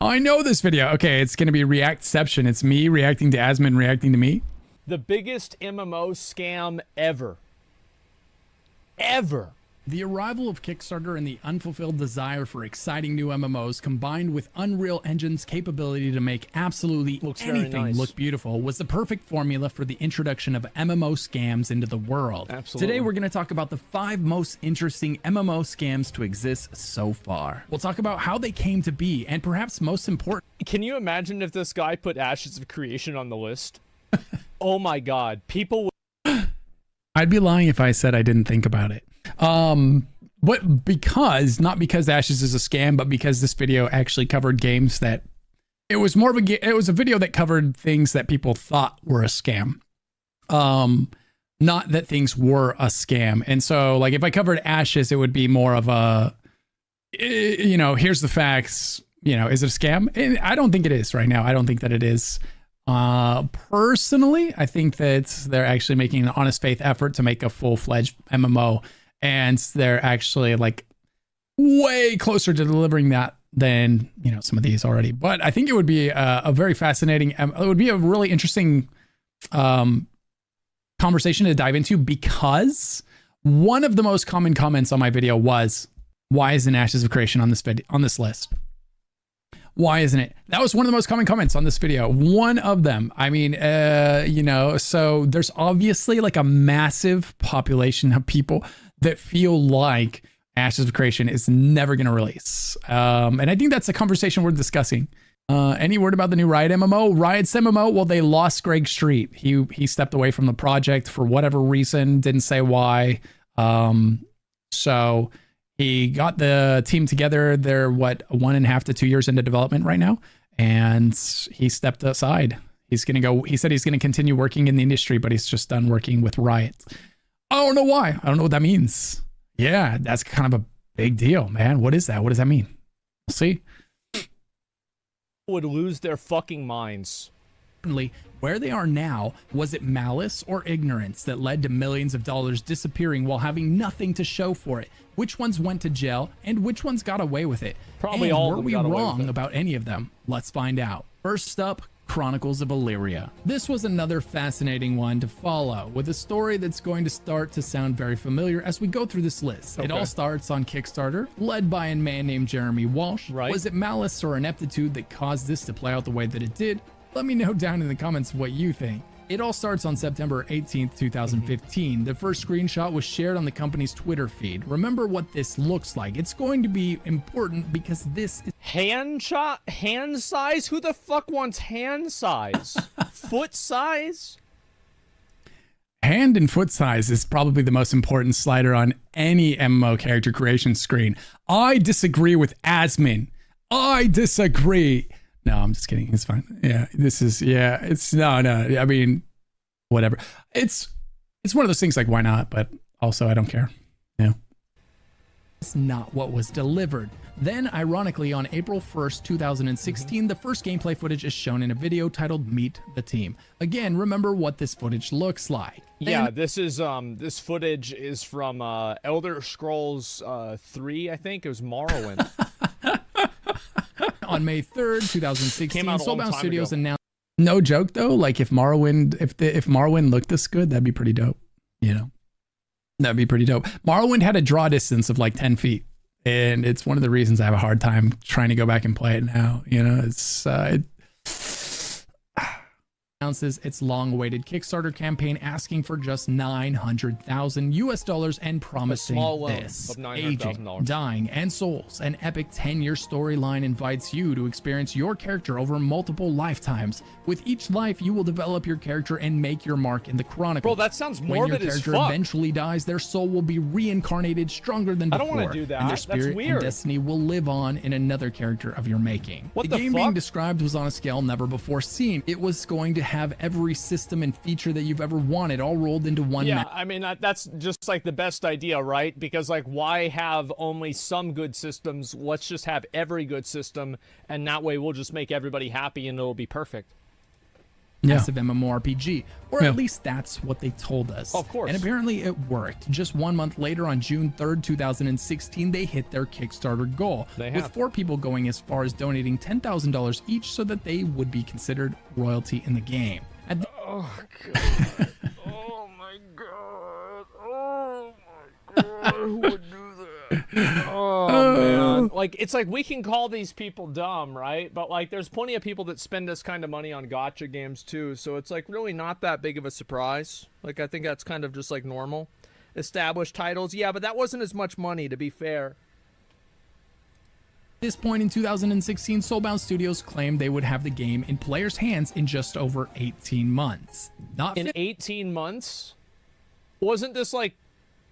I know this video. Okay, it's going to be Reactception. It's me reacting to Asmon reacting to me. The biggest MMO scam ever. Ever. The arrival of Kickstarter and the unfulfilled desire for exciting new MMOs combined with Unreal Engine's capability to make absolutely anything look beautiful was the perfect formula for the introduction of MMO scams into the world. Absolutely. Today we're going to talk about the 5 most interesting MMO scams to exist so far. We'll talk about how they came to be and perhaps most important. Can you imagine if this guy put Ashes of Creation on the list? Oh my god. People would... I'd be lying if I said I didn't think about it. But not because Ashes is a scam, but because this video actually covered games that it was a video that covered things that people thought were a scam. Not that things were a scam. And so like if I covered Ashes, it would be more of a, you know, here's the facts, you know, is it a scam? And I don't think it is right now. I don't think that it is. Personally, I think that they're actually making an honest faith effort to make a full-fledged MMO. And they're actually like way closer to delivering that than, you know, some of these already. But I think it would be a very fascinating, it would be a really interesting conversation to dive into, because one of the most common comments on my video was, why isn't Ashes of Creation on this video, on this list? Why isn't it? That was one of the most common comments on this video. One of them. I mean, you know, so there's obviously like a massive population of people that feel like Ashes of Creation is never going to release. And I think that's a conversation we're discussing. Any word about the new Riot MMO? Riot's MMO, well, they lost Greg Street. He stepped away from the project for whatever reason, didn't say why. So he got the team together. They're what, 1.5 to 2 years into development right now. And he stepped aside. He's going to go, he said he's going to continue working in the industry, but he's just done working with Riot. I don't know why. I don't know what that means. Yeah, that's kind of a big deal, man. What is that? What does that mean? We'll see. Would lose their fucking minds. Where they are now, was it malice or ignorance that led to millions of dollars disappearing while having nothing to show for it? Which ones went to jail and which ones got away with it? Probably and all were of them we got away wrong with it. about any of them? Let's find out. First up, Chronicles of Illyria. This was another fascinating one to follow, with a story that's going to start to sound very familiar as we go through this list. Okay. It all starts on Kickstarter, led by a man named Jeremy Walsh. Right. Was it malice or ineptitude that caused this to play out the way that it did? Let me know down in the comments what you think. It all starts on September 18th, 2015. The first screenshot was shared on the company's Twitter feed. Remember what this looks like. It's going to be important because this is Hand size? Who the fuck wants hand size? Foot size? hand and foot size is probably the most important slider on any MMO character creation screen. I disagree with Asmon. I disagree. No, I'm just kidding. It's fine. Yeah, it's no. I mean, whatever. It's one of those things like, why not? But also, I don't care. Yeah. It's not what was delivered. Then, ironically, on April 1st, 2016, the first gameplay footage is shown in a video titled Meet the Team. Again, remember what this footage looks like. Yeah, this is this footage is from Elder Scrolls 3, I think. It was Morrowind. On May 3rd, 2016, Soulbound Studios ago. announced. No joke though, like if Morrowind, if Morrowind looked this good, that'd be pretty dope. You know, that'd be pretty dope. Morrowind had a draw distance of like 10 feet, and it's one of the reasons I have a hard time trying to go back and play it now. You know, it's announces its long-awaited Kickstarter campaign, asking for just $900,000 and promising this. Of Aging, $900,000. dying, and souls. An epic 10-year storyline invites you to experience your character over multiple lifetimes. With each life, you will develop your character and make your mark in the chronicle. Bro, that sounds When your morbid as character fuck. eventually dies, their soul will be reincarnated stronger than I before. don't wanna do that. And their That's spirit and weird. destiny will live on in another character of your making. What the the game fuck? being described was on a scale never before seen. It was going to have every system and feature that you've ever wanted all rolled into one Yeah, map. I mean, that's just like the best idea, right? Because, like, why have only some good systems? Let's just have every good system, and that way we'll just make everybody happy and it'll be perfect. massive MMORPG, or at least that's what they told us. Of course. And apparently it worked. Just 1 month later, on June 3rd, 2016, they hit their Kickstarter goal, with 4 people going as far as donating $10,000 each so that they would be considered royalty in the game. Oh god. Oh my god. Oh my god. Who would do that? Oh man. Like, it's like we can call these people dumb, right? But like there's plenty of people that spend this kind of money on gacha games too. So it's like really not that big of a surprise. Like I think that's kind of just like normal. Established titles. Yeah, but that wasn't as much money, to be fair. At this point in 2016, Soulbound Studios claimed they would have the game in players' hands in just over 18 months. Not in 18 months? Wasn't this like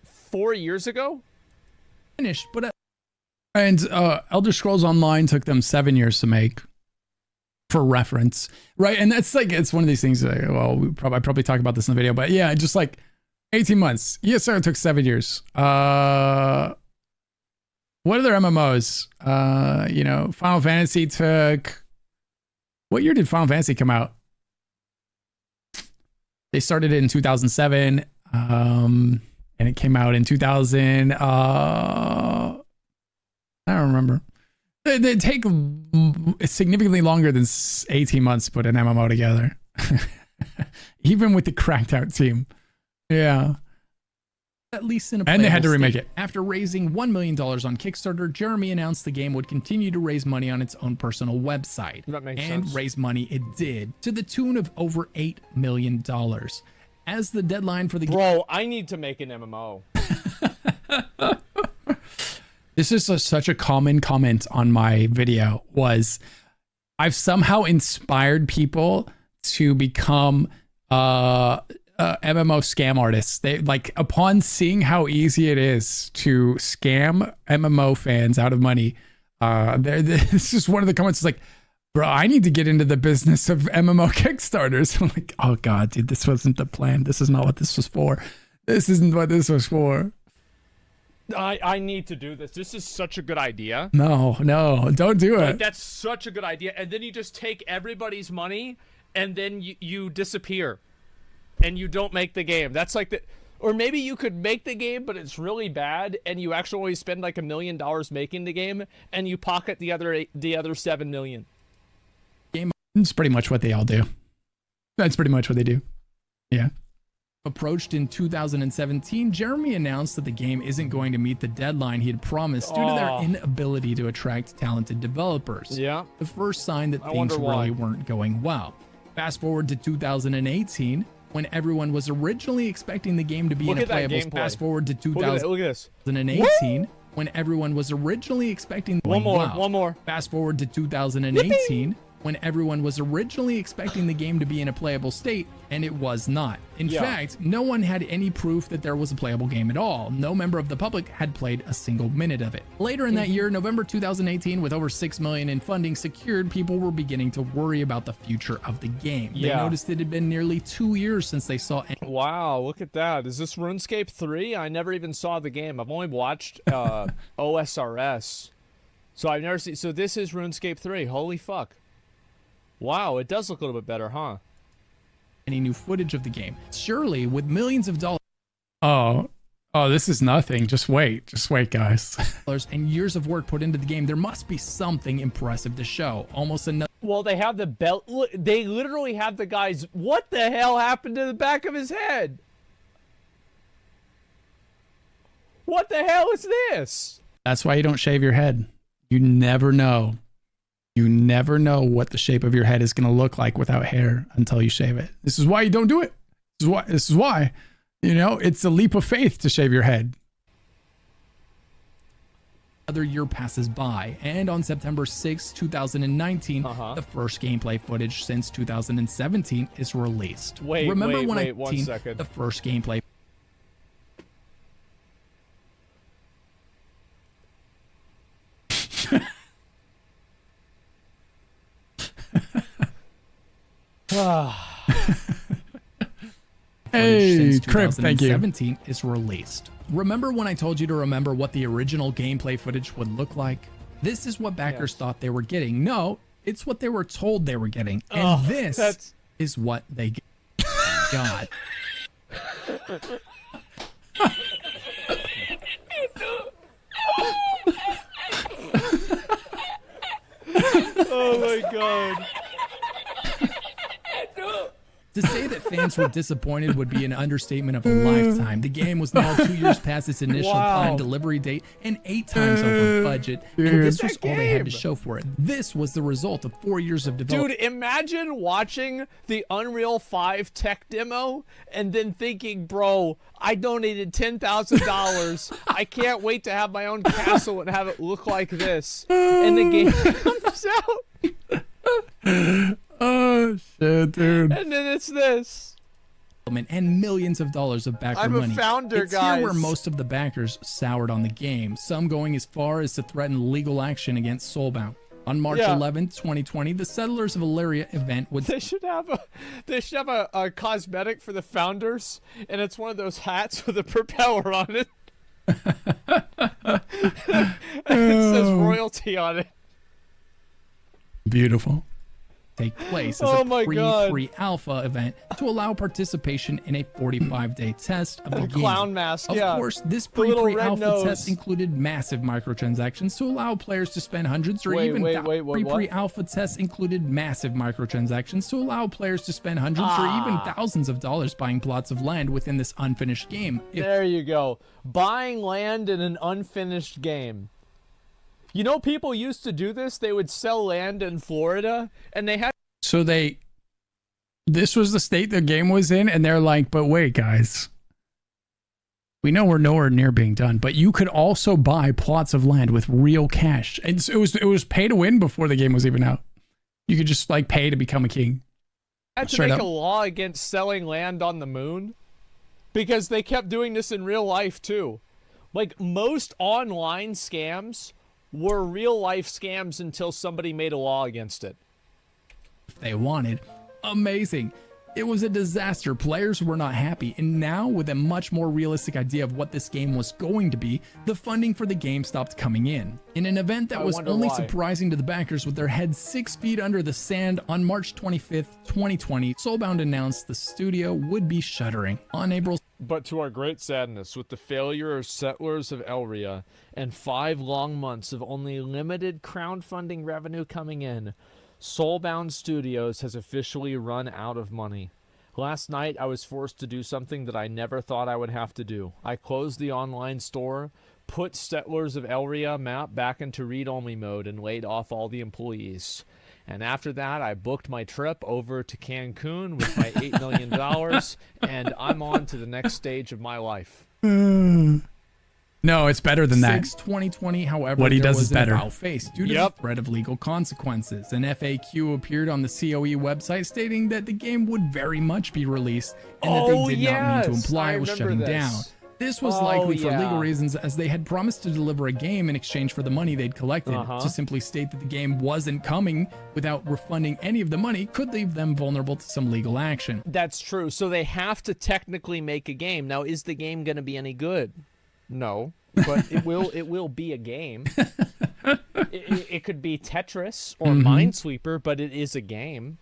4 years ago? Finished, but and Elder Scrolls Online took them 7 years to make, for reference, right? And that's like, it's one of these things that, well, I probably talk about this in the video, but yeah, just like 18 months. Yes, sir, it took 7 years. What other MMOs? You know, Final Fantasy took... What year did Final Fantasy come out? They started it in 2007, and it came out in 2000... I don't remember. They take significantly longer than 18 months to put an MMO together. Even with the cracked out team. Yeah. At least in a and they had to remake it. After raising $1 million on Kickstarter, Jeremy announced the game would continue to raise money on its own personal website. That makes sense. And raise money it did, to the tune of over $8 million. As the deadline for the game... Bro, I need to make an MMO. This is such a common comment on my video, was I've somehow inspired people to become... MMO scam artists. They like, upon seeing how easy it is to scam MMO fans out of money, this is one of the comments. It's like, bro, I need to get into the business of MMO Kickstarters. I'm like, oh god, dude, this wasn't the plan. This is not what this was for. This isn't what this was for. I need to do this. This is such a good idea. No, don't do it. Like, that's such a good idea. And then you just take everybody's money and then you disappear. And you don't make the game. That's like the, or maybe you could make the game, but it's really bad, and you actually spend like $1 million making the game, and you pocket the other 7 million. Game. It's pretty much what they all do. That's pretty much what they do. Yeah. Approached in 2017, Jeremy announced that the game isn't going to meet the deadline he had promised due to their inability to attract talented developers. Yeah. The first sign that things really weren't going well. Fast forward to 2018. When everyone was originally expecting the game to be in a playable, fast forward to 2018, when everyone was originally expecting one more. Fast forward to 2018, when everyone was originally expecting the game to be in a playable state, and it was not. In fact, no one had any proof that there was a playable game at all. No member of the public had played a single minute of it. Later in that year, November 2018, with over $6 million in funding secured, people were beginning to worry about the future of the game. They noticed it had been nearly 2 years since they saw it. Wow, look at that. Is this RuneScape 3? I never even saw the game. I've only watched OSRS. So I've never seen, so this is RuneScape 3. Holy fuck. Wow, it does look a little bit better, huh? Any new footage of the game. Surely, with millions of dollars... Oh, this is nothing. Just wait, guys. And years of work put into the game, there must be something impressive to show. Almost another... Well, they have the belt... Look, they literally have the guy's... What the hell happened to the back of his head? What the hell is this? That's why you don't shave your head. You never know. You never know what the shape of your head is going to look like without hair until you shave it. This is why you don't do it. This is why, you know, it's a leap of faith to shave your head. Another year passes by, and on September 6, 2019, the first gameplay footage since 2017 is released. Remember wait, 1 second. The first gameplay. Hey, Crimp, thank you. 2017 is released. Remember when I told you to remember what the original gameplay footage would look like? This is what backers thought they were getting. No, it's what they were told they were getting. And this is what they got. Oh my god. To say that fans were disappointed would be an understatement of a lifetime. The game was now 2 years past its initial planned delivery date and 8 times over budget, and this was all they had to show for it. This was the result of 4 years of development. Dude, imagine watching the Unreal 5 tech demo and then thinking, bro, I donated $10,000. I can't wait to have my own castle and have it look like this. And the game comes out. Oh shit, dude. And then it's this. And millions of dollars of backer money. I'm a founder, it's guys. Here where most of the backers soured on the game, some going as far as to threaten legal action against Soulbound. On March 11th, 2020, the Settlers of Illyria event would... They should have a cosmetic for the founders, and it's one of those hats with a propeller on it. It says royalty on it. Beautiful. Take place as Oh a my God. pre-alpha event to allow participation in a 45-day test of the game. Clown mask, Of yeah. course, this The little red pre-alpha nose. test included massive microtransactions to allow players to spend hundreds or even pre-alpha tests included massive microtransactions to allow players to spend hundreds or even thousands of dollars buying plots of land within this unfinished game. There you go. Buying land in an unfinished game. You know, people used to do this. They would sell land in Florida, and they had... So this was the state the game was in, and they're like, but wait, guys. We know we're nowhere near being done, but you could also buy plots of land with real cash. And so it was pay to win before the game was even out. You could just like pay to become a king. had to make a law against selling land on the moon because they kept doing this in real life too. Like, most online scams were real life scams until somebody made a law against it. If they wanted. Amazing. It was a disaster. Players were not happy, and now with a much more realistic idea of what this game was going to be, the funding for the game stopped coming in. In an event that was only surprising to the backers with their heads 6 feet under the sand, on March 25th, 2020, Soulbound announced the studio would be shuttering. On April... But to our great sadness, with the failure of Settlers of Illyria and 5 long months of only limited crowdfunding revenue coming in, Soulbound Studios has officially run out of money. Last night, I was forced to do something that I never thought I would have to do. I closed the online store, put Settlers of Illyria map back into read-only mode, and laid off all the employees. And after that, I booked my trip over to Cancun with my $8 million, and I'm on to the next stage of my life. No, it's better than that. Since 2020, however, what he there does was is better. An about-face due to the threat of legal consequences. An FAQ appeared on the COE website stating that the game would very much be released and that they did not mean to imply it was shutting down. This was likely for legal reasons, as they had promised to deliver a game in exchange for the money they'd collected. To simply state that the game wasn't coming without refunding any of the money could leave them vulnerable to some legal action. That's true. So they have to technically make a game. Now, is the game going to be any good? No, but it will be a game. It could be Tetris or Minesweeper, but it is a game.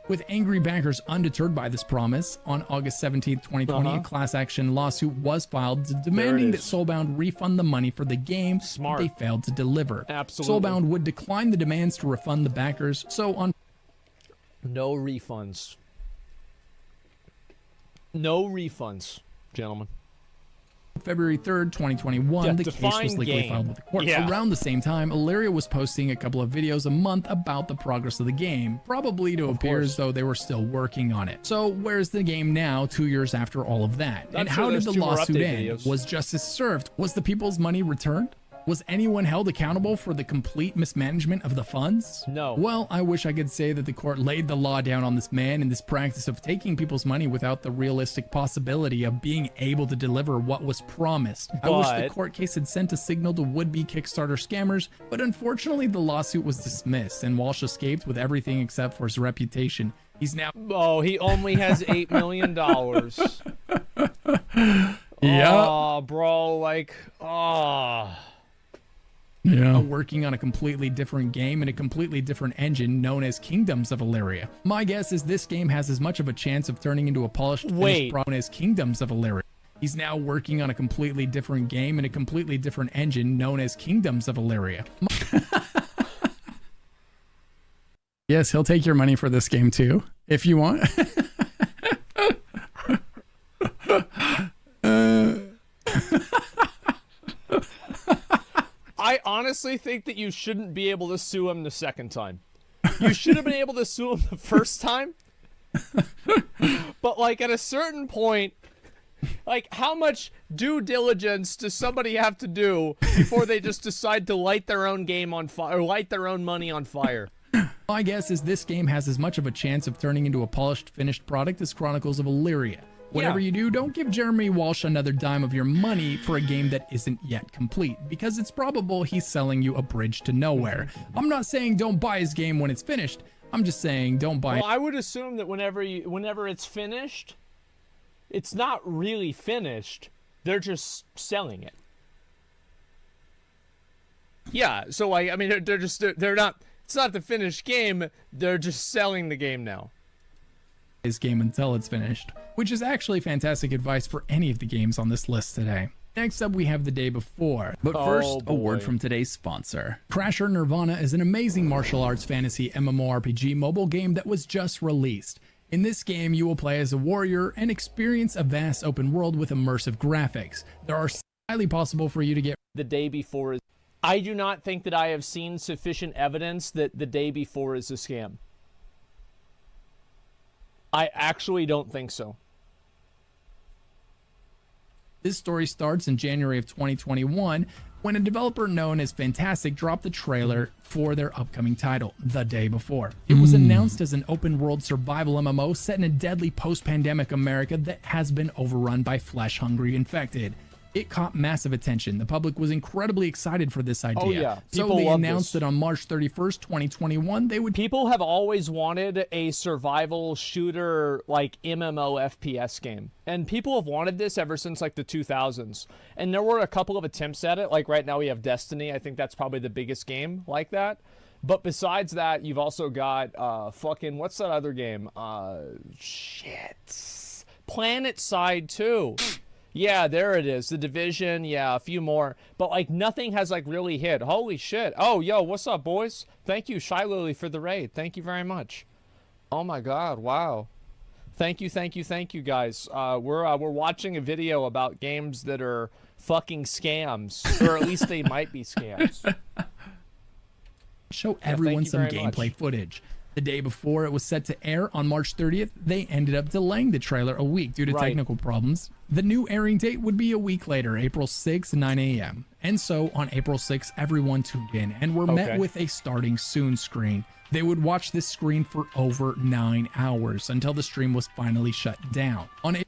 With angry backers undeterred by this promise, on August 17, 2020, a class action lawsuit was filed demanding that Soulbound refund the money for the game that they failed to deliver. Absolutely. Soulbound would decline the demands to refund the backers, so on... No refunds. No refunds, gentlemen. February 3rd, 2021, the case was legally filed with the court. Around the same time, Illyria was posting a couple of videos a month about the progress of the game, probably to appear as though they were still working on it. So where's the game now, 2 years after all of that? And how did the lawsuit end? Was justice served? Was the people's money returned? Was anyone held accountable for the complete mismanagement of the funds? No. Well, I wish I could say that the court laid the law down on this man and this practice of taking people's money without the realistic possibility of being able to deliver what was promised. I wish the court case had sent a signal to would-be Kickstarter scammers, but unfortunately the lawsuit was dismissed and Walsh escaped with everything except for his reputation. He's now... Oh, he only has $8 million. Yeah. Oh, bro, like, oh... Yeah. Working on a completely different game and a completely different engine known as Kingdoms of Illyria. My guess is this game has as much of a chance of turning into a polished finished product as Kingdoms of Illyria. He's now working on a completely different game and a completely different engine known as Kingdoms of Illyria. Yes, he'll take your money for this game too, if you want. I honestly think that you shouldn't be able to sue him the second time. You should have been able to sue him the first time. But like at a certain point, like how much due diligence does somebody have to do before they just decide to light their own game on fire or light their own money on fire? My guess is this game has as much of a chance of turning into a polished finished product as Chronicles of Illyria. Whatever you do, don't give Jeremy Walsh another dime of your money for a game that isn't yet complete, because it's probable he's selling you a bridge to nowhere. I'm not saying don't buy his game when it's finished. I'm just saying don't buy it. Well, I would assume that whenever it's finished, it's not really finished. They're just selling it. Yeah, so I mean they're not, it's not the finished game, they're just selling the game now. His game until it's finished, which is actually fantastic advice for any of the games on this list today. Next up, we have The Day Before. But first, a word from today's sponsor. Crasher Nirvana is an amazing martial arts fantasy MMORPG mobile game that was just released. In this game, you will play as a warrior and experience a vast open world with immersive graphics. There are highly possible for you to get The Day Before. I do not think that I have seen sufficient evidence that The Day Before is a scam. I actually don't think so. This story starts in January of 2021 when a developer known as Fantastic dropped the trailer for their upcoming title, The Day Before. It was announced as an open-world survival MMO set in a deadly post-pandemic America that has been overrun by flesh-hungry infected. It caught massive attention. The public was incredibly excited for this idea. Oh, yeah. So they announced that on March 31st, 2021, they would... People have always wanted a survival shooter, like MMO FPS game. And people have wanted this ever since like the 2000s. And there were a couple of attempts at it. Like right now we have Destiny. I think that's probably the biggest game like that. But besides that, you've also got fucking, what's that other game? Shit. Planet Side 2. Yeah, there it is. The Division, yeah, a few more. But, like, nothing has, like, really hit. Holy shit. Oh, yo, what's up, boys? Thank you, Shy Lily, for the raid. Thank you very much. Oh, my God. Wow. Thank you, guys. We're watching a video about games that are fucking scams. Or at least they might be scams. Show everyone some gameplay footage. The day before it was set to air on March 30th, they ended up delaying the trailer a week due to technical problems. The new airing date would be a week later, April 6th, 9 a.m. And so on April 6th, everyone tuned in and were met with a starting soon screen. They would watch this screen for over 9 hours until the stream was finally shut down. What?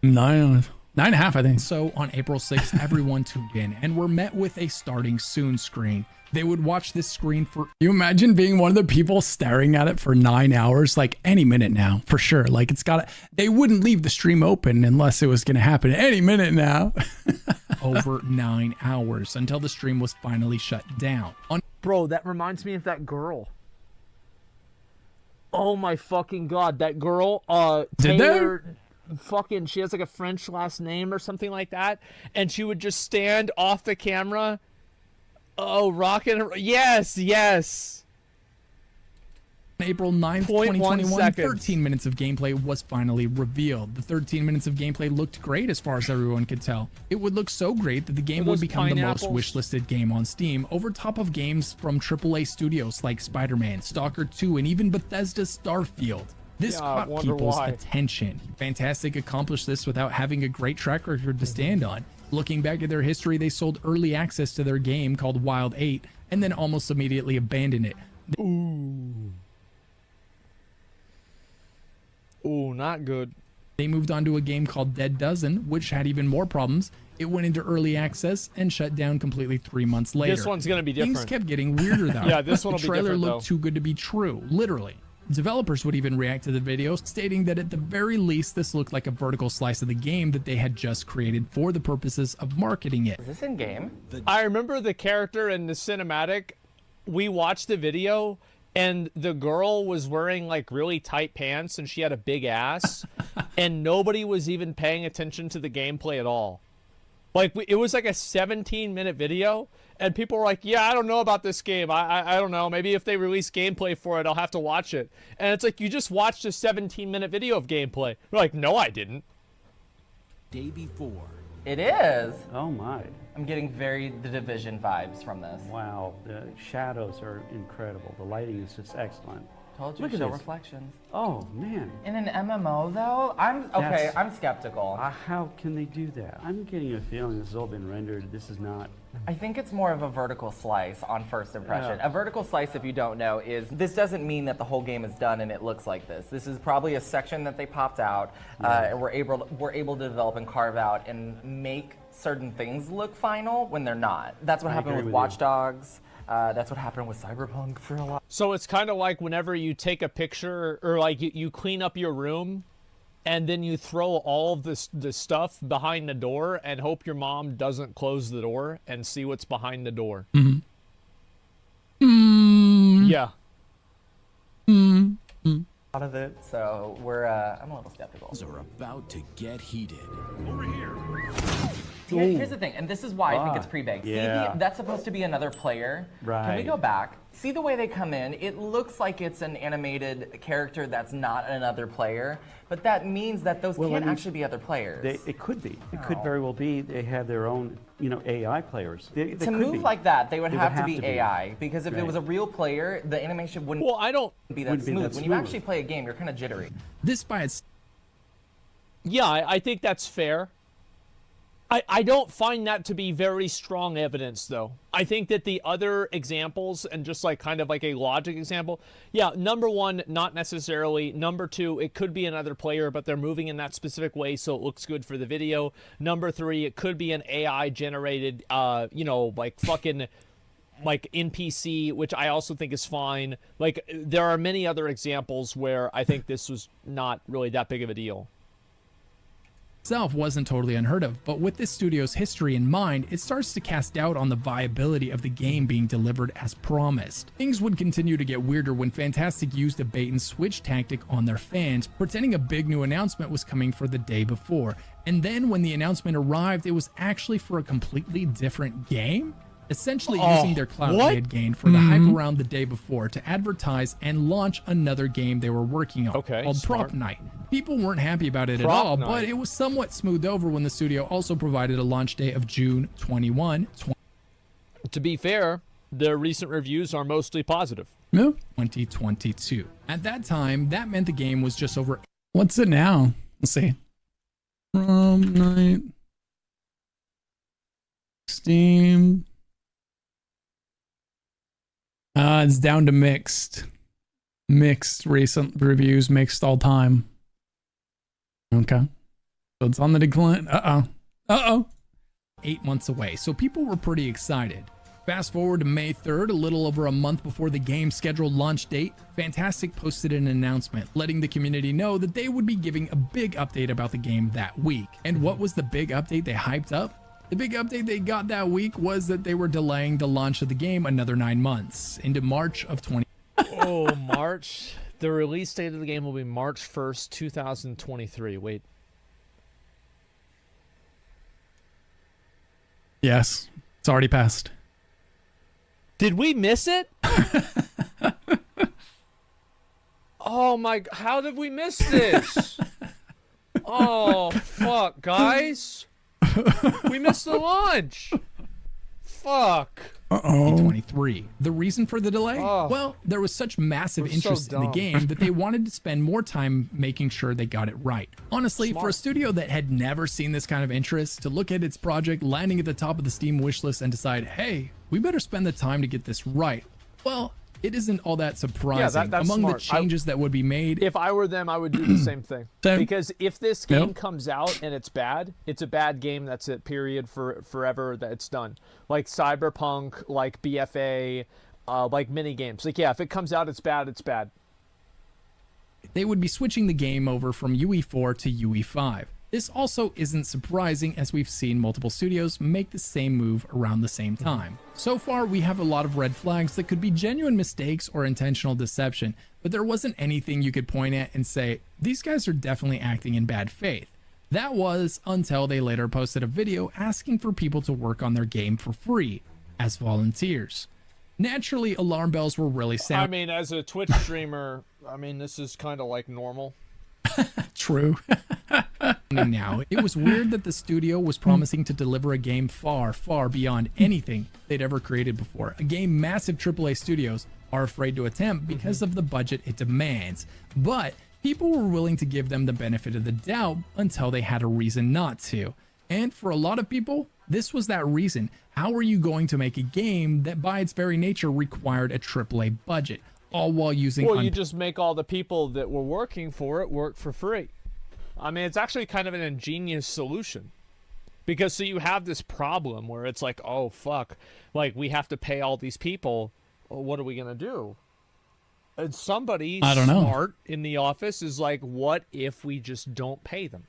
9.5, I think. So on April 6th, everyone tuned in and were met with a starting soon screen. They would watch this screen for... You imagine being one of the people staring at it for 9 hours, like any minute now, for sure. Like it's got to... They wouldn't leave the stream open unless it was going to happen any minute now. Over 9 hours until the stream was finally shut down. Bro, that reminds me of that girl. Oh my fucking God, that girl, Taylor... Fucking, she has like a French last name or something like that, and she would just stand off the camera. Oh, rockin', yes. April 9th, 2021, 13 minutes of gameplay was finally revealed. The 13 minutes of gameplay looked great as far as everyone could tell. It would look so great that the game would become the most wishlisted game on Steam, over top of games from AAA studios like Spider-Man, Stalker 2, and even Bethesda's Starfield. This caught people's attention. Fantastic accomplished this without having a great track record to stand on. Looking back at their history, they sold early access to their game called Wild 8 and then almost immediately abandoned it. Ooh, not good. They moved on to a game called Dead Dozen, which had even more problems. It went into early access and shut down completely 3 months later. This one's going to be different. Things kept getting weirder though. Yeah, this one will be different. The trailer looked too good to be true, literally. Developers would even react to the video, stating that at the very least this looked like a vertical slice of the game that they had just created for the purposes of marketing it. Is this in game? I remember the character in the cinematic. We watched the video and the girl was wearing like really tight pants and she had a big ass and nobody was even paying attention to the gameplay at all. Like it was like a 17-minute video and people were like, yeah, I don't know about this game. I don't know. Maybe if they release gameplay for it, I'll have to watch it. And it's like, you just watched a 17-minute video of gameplay. We're like, no, I didn't. Day before. It is. Oh my. I'm getting very The Division vibes from this. Wow, the shadows are incredible. The lighting is just excellent. Told you, Look at show this. reflections. Oh man. In an MMO though, I'm skeptical. How can they do that? I'm getting a feeling this has all been rendered. This is not. I think it's more of a vertical slice on first impression. Yeah. A vertical slice, if you don't know, is this doesn't mean that the whole game is done and it looks like this. This is probably a section that they popped out and we're able to develop and carve out and make certain things look final when they're not. That's what happened with Watch Dogs. That's what happened with Cyberpunk for a while. So it's kind of like whenever you take a picture or like you clean up your room and then you throw all of the stuff behind the door and hope your mom doesn't close the door and see what's behind the door. Mm-hmm. Yeah. Out of it, so we're I'm a little skeptical. Are about to get heated. See, here's the thing, and this is why I think it's pre-baked. Yeah. See, that's supposed to be another player. Right. Can we go back? See the way they come in? It looks like it's an animated character that's not another player, but that means that those can't actually be other players. It could be. It could very well be. They have their own, AI players. They to could move be. like that, they would have to be be. AI, because if it was a real player, the animation wouldn't Well, I don't. be that wouldn't be smooth. that When you smooth. actually play a game, you're kind of jittery. This by its Yeah, I think that's fair. I don't find that to be very strong evidence, though. I think that the other examples, and just like kind of like a logic example, yeah, number one, not necessarily. Number two, it could be another player, but they're moving in that specific way, so it looks good for the video. Number three, it could be an AI generated, like fucking like NPC, which I also think is fine. Like there are many other examples where I think this was not really that big of a deal. itself wasn't totally unheard of, but with this studio's history in mind, it starts to cast doubt on the viability of the game being delivered as promised. Things would continue to get weirder when Fantastic used a bait and switch tactic on their fans, pretending a big new announcement was coming for the day before. And then when the announcement arrived, it was actually for a completely different game? Essentially using their clout they had gained for the hype around the day before to advertise and launch another game they were working on, called smart. Prop Night. People weren't happy about it at Prop all, Night. but it was somewhat smoothed over when the studio also provided a launch day of June 21, To be fair, the recent reviews are mostly positive. 2022. At that time, that meant the game was just over. What's it now? Let's see. Prop Night. Steam. It's down to mixed. Mixed recent reviews, mixed all time. Okay. So it's on the decline. Uh-oh. 8 months away. So people were pretty excited. Fast forward to May 3rd, a little over a month before the game's scheduled launch date, Fantastic posted an announcement letting the community know that they would be giving a big update about the game that week. And what was the big update they hyped up? The big update they got that week was that they were delaying the launch of the game another 9 months into March of 20. Oh, March. The release date of the game will be March 1st, 2023. Wait. Yes, it's already passed. Did we miss it? Oh my, how did we miss this? Oh, fuck, guys. We missed the launch. Fuck. 2023. The reason for the delay? Oh. Well, there was such massive We're so interest in the dumb. game that they wanted to spend more time making sure they got it right. Honestly, for a studio that had never seen this kind of interest, to look at its project landing at the top of the Steam wishlist and decide, hey, we better spend the time to get this right. Well, it isn't all that surprising. that's Among smart. the changes that would be made, If I were them, I would do the same thing. Same. Because if this game Yep. comes out and it's bad, it's a bad game. That's it, period, for forever, that it's done. Like Cyberpunk, like BFA, like mini games. Like, yeah, if it comes out, it's bad, it's bad. they would be switching the game over from UE4 to UE5. This also isn't surprising, as we've seen multiple studios make the same move around the same time. So far, we have a lot of red flags that could be genuine mistakes or intentional deception, but there wasn't anything you could point at and say, these guys are definitely acting in bad faith. That was until they later posted a video asking for people to work on their game for free as volunteers. Naturally, alarm bells were really sounding. I mean, as a Twitch streamer, I mean, this is kind of like normal. True. Now, it was weird that the studio was promising to deliver a game far, far beyond anything they'd ever created before. A game massive AAA studios are afraid to attempt because of the budget it demands. But people were willing to give them the benefit of the doubt until they had a reason not to. And for a lot of people, this was that reason. How are you going to make a game that by its very nature required a AAA budget, all while using... Well, you just make all the people that were working for it work for free. I mean, it's actually kind of an ingenious solution. Because so you have this problem where it's like, oh, fuck. Like, we have to pay all these people. Well, what are we going to do? And somebody smart in the office is like, what if we just don't pay them?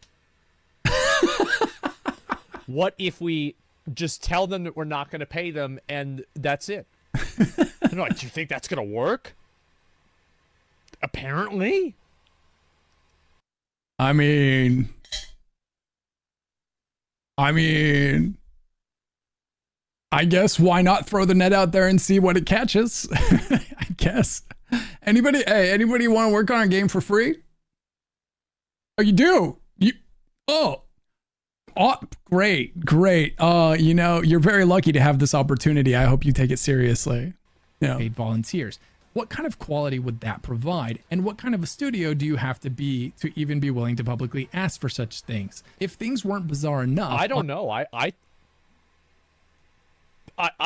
What if we just tell them that we're not going to pay them and that's it? I'm like, do you think that's going to work? Apparently. I mean, I guess why not throw the net out there and see what it catches? I guess. Anybody want to work on a game for free? Oh, you do? Oh, great. You know, you're very lucky to have this opportunity. I hope you take it seriously. Yeah. Paid volunteers. What kind of quality would that provide? And what kind of a studio do you have to be to even be willing to publicly ask for such things? If things weren't bizarre enough... I don't know. I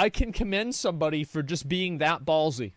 can commend somebody for just being that ballsy.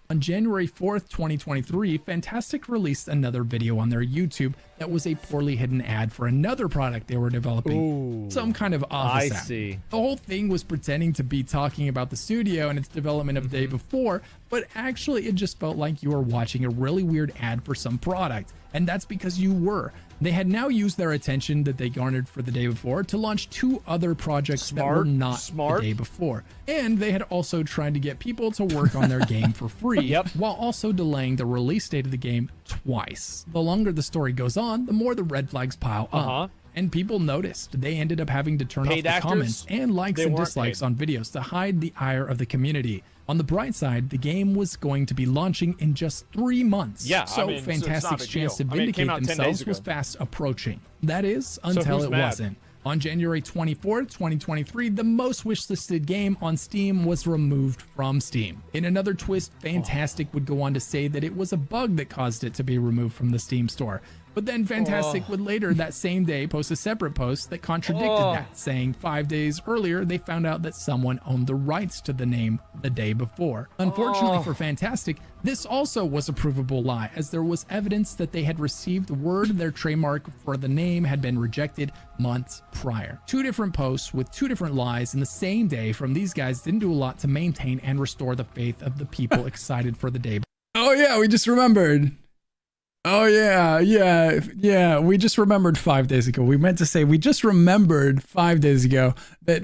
On January 4th, 2023, Fantastic released another video on their YouTube that was a poorly hidden ad for another product they were developing. Ooh, some kind of office app. see. The whole thing was pretending to be talking about the studio and its development of the day before, but actually it just felt like you were watching a really weird ad for some product. And that's because you were. They had now used their attention that they garnered for the day before to launch 2 other projects that were not the day before. And they had also tried to get people to work on their game for free, while also delaying the release date of the game twice. The longer the story goes on, the more the red flags pile up. And people noticed. They ended up having to turn off the comments and likes and dislikes on videos to hide the ire of the community. On the bright side, the game was going to be launching in just 3 months. So Fantastic's chance to vindicate themselves was fast approaching. That is, until it wasn't. On January 24th, 2023, the most wishlisted game on Steam was removed from Steam. In another twist, Fantastic would go on to say that it was a bug that caused it to be removed from the Steam store. But then Fantastic would later that same day post a separate post that contradicted that, saying 5 days earlier they found out that someone owned the rights to the name the day before. Unfortunately for Fantastic, this also was a provable lie, as there was evidence that they had received word their trademark for the name had been rejected months prior. 2 different posts with 2 different lies in the same day from these guys didn't do a lot to maintain and restore the faith of the people excited for the day. Oh yeah, we just remembered. Oh yeah, we just remembered 5 days ago. We meant to say we just remembered 5 days ago that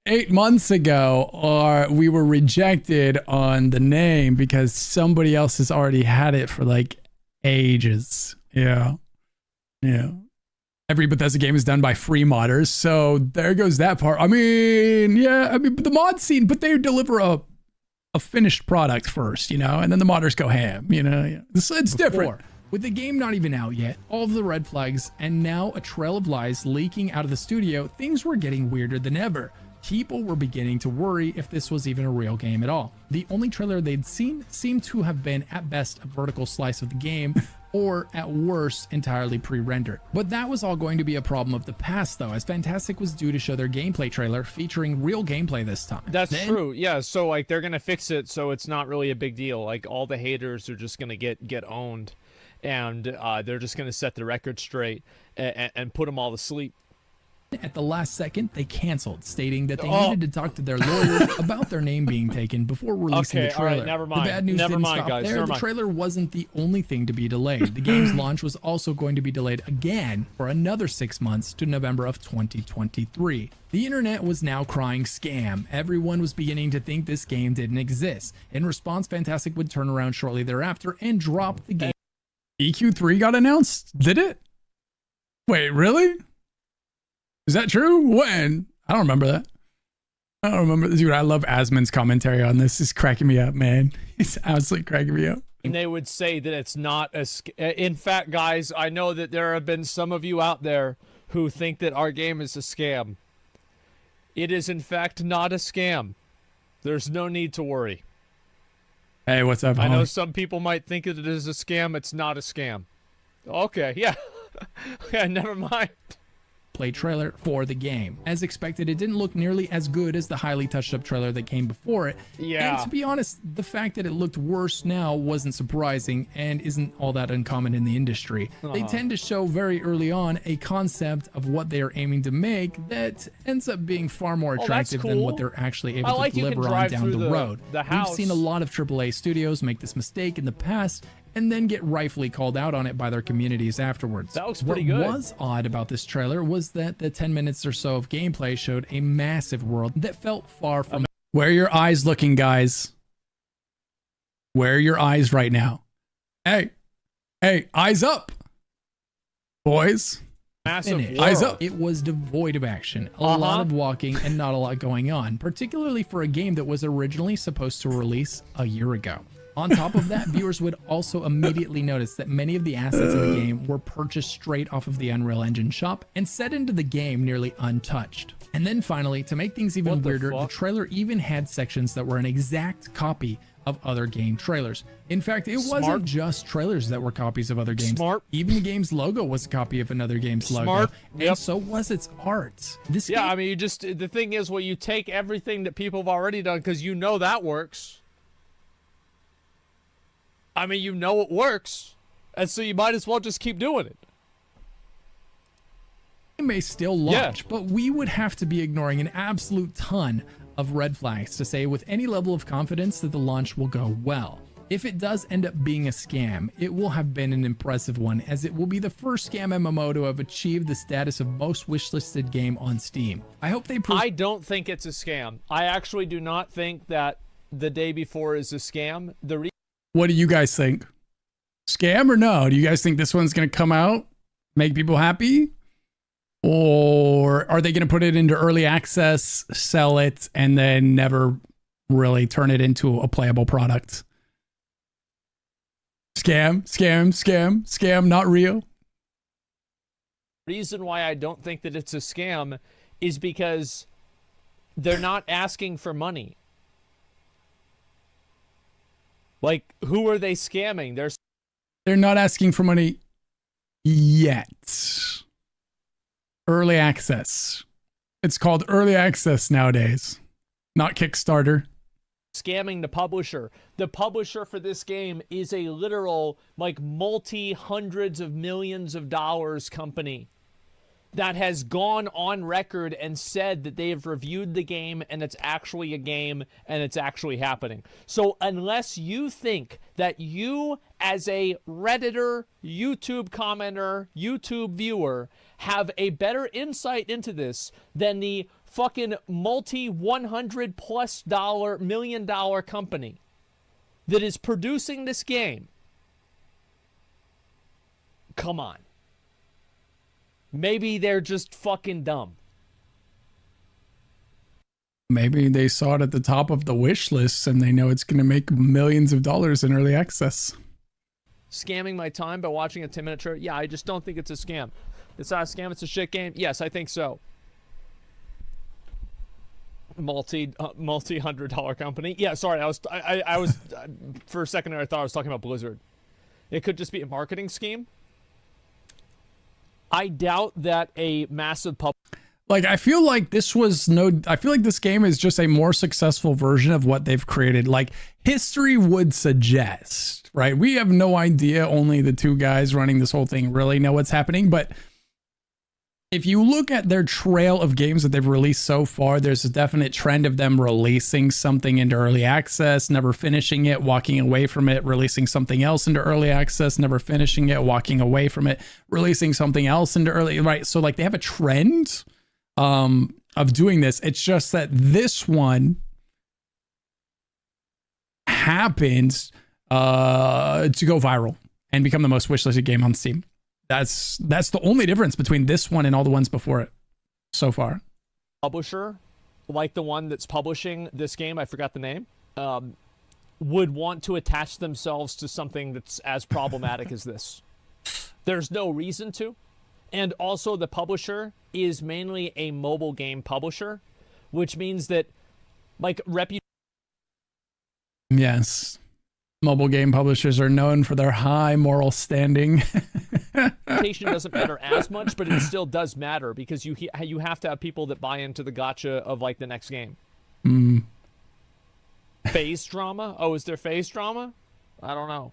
8 months ago we were rejected on the name because somebody else has already had it for like ages. Yeah. Every Bethesda game is done by free modders, so there goes that part. I mean, the mod scene, but they deliver a finished product first, and then the modders go ham, It's different. With the game not even out yet, all of the red flags, and now a trail of lies leaking out of the studio, things were getting weirder than ever. People were beginning to worry if this was even a real game at all. The only trailer they'd seen seemed to have been at best a vertical slice of the game, or at worst entirely pre-rendered. But that was all going to be a problem of the past though, as Fantastic was due to show their gameplay trailer featuring real gamplayay this time. That's true, yeah, so like they're gonna fix it so it's not really a big deal. Like all the haters are just gonna get owned. And they're just going to set the record straight and put them all to sleep. At the last second, they canceled, stating that they needed to talk to their lawyers about their name being taken before releasing the trailer. All right, never mind. The bad news Never didn't mind, stop guys. there. Never The mind. trailer wasn't the only thing to be delayed. The game's launch was also going to be delayed again for another 6 months to November of 2023. The internet was now crying scam. Everyone was beginning to think this game didn't exist. In response, Fantastic would turn around shortly thereafter and drop the game. EQ3 got announced? Did it? Wait, really? Is that true? When? I don't remember that. I don't remember. Dude, I love Asmon's commentary on this. It's cracking me up, man. It's absolutely cracking me up. And they would say that it's not a... In fact, guys, I know that there have been some of you out there who think that our game is a scam. It is, in fact, not a scam. There's no need to worry. Hey, what's up, I know homie? some people might think that it is a scam. It's not a scam. Okay, yeah. Yeah, never mind. Play trailer for the game. As expected, it didn't look nearly as good as the highly touched up trailer that came before it. Yeah. And to be honest, the fact that it looked worse now wasn't surprising and isn't all that uncommon in the industry. They tend to show very early on a concept of what they are aiming to make that ends up being far more that's attractive than what cool. they're actually able I like to you can deliver on drive down through the road. the We've house. seen a lot of AAA studios make this mistake in the past and then get rightfully called out on it by their communities afterwards. That looks pretty What good. was odd about this trailer was that the 10 minutes or so of gameplay showed a massive world that felt far from... Where are your eyes looking, guys? Where are your eyes right now? Hey, eyes up, boys. Massive Finish. world. Eyes up. It was devoid of action, a lot of walking, and not a lot going on, particularly for a game that was originally supposed to release a year ago. On top of that, viewers would also immediately notice that many of the assets in the game were purchased straight off of the Unreal Engine shop and set into the game nearly untouched. And then finally, to make things even What the weirder, the fuck? trailer even had sections that were an exact copy of other game trailers. In fact, it Smart. wasn't just trailers that were copies of other games. Smart. Even the game's logo was a copy of another game's logo. Smart. And Yep. so was its art. This Yeah, game I mean, you just... The thing is, well, you take everything that people have already done because you know that works. I mean, you know it works. And so you might as well just keep doing it. may still launch, but we would have to be ignoring an absolute ton of red flags to say with any level of confidence that the launch will go well. If it does end up being a scam, it will have been an impressive one, as it will be the first scam MMO to have achieved the status of most wishlisted game on Steam. I hope they prove... I don't think it's a scam. I actually do not think that the day before is a scam. What do you guys think? Scam or no? Do you guys think this one's going to come out, make people happy? Or are they going to put it into early access, sell it, and then never really turn it into a playable product? Scam, not real. Reason why I don't think that it's a scam is because they're not asking for money. Like, who are they scamming? They're not asking for money yet. Early access. It's called early access nowadays, not Kickstarter. Scamming the publisher. The publisher for this game is a literal, like, multi-hundreds of millions of dollars company that has gone on record and said that they have reviewed the game and it's actually a game and it's actually happening. So unless you think that you as a Redditor, YouTube commenter, YouTube viewer have a better insight into this than the fucking multi-$100+ million company that is producing this game, come on. Maybe they're just fucking dumb. Maybe they saw it at the top of the wish list and they know it's going to make millions of dollars in early access. Scamming my time by watching a 10-minute trailer? Yeah, I just don't think it's a scam. It's not a scam, it's a shit game? Yes, I think so. Multi-$100 company? Yeah, sorry, I was for a second there I thought I was talking about Blizzard. It could just be a marketing scheme. I doubt that a massive Like, I feel like this game is just a more successful version of what they've created. Like, history would suggest, right? We have no idea. Only the two guys running this whole thing really know what's happening. But If you look at their trail of games that they've released so far, there's a definite trend of them releasing something into early access, never finishing it, walking away from it, releasing something else into early access, never finishing it, walking away from it, releasing something else into early, right? So like they have a trend of doing this. It's just that this one happens to go viral and become the most wishlisted game on Steam. That's the only difference between this one and all the ones before it so far. Publisher, like the one that's publishing this game, I forgot the name, would want to attach themselves to something that's as problematic as this. There's no reason to. And also the publisher is mainly a mobile game publisher, which means that like Yes. Mobile game publishers are known for their high moral standing. reputation doesn't matter as much, but it still does matter because you have to have people that buy into the gotcha of like the next game. Phase drama? Oh, is there phase drama? I don't know.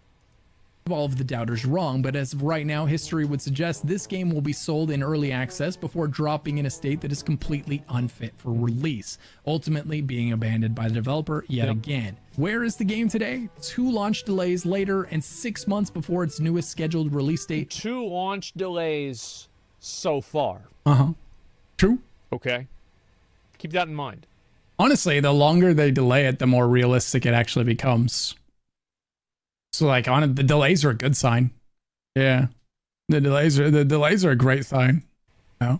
All of the doubters wrong, but as of right now, history would suggest this game will be sold in early access before dropping in a state that is completely unfit for release, ultimately being abandoned by the developer yet again. Where is the game today? 2 launch delays later and 6 months before its newest scheduled release date. 2 launch delays so far. True. Okay. Keep that in mind. Honestly, the longer they delay it, the more realistic it actually becomes. So like on it, the delays are a good sign. Yeah. The delays are a great sign. No.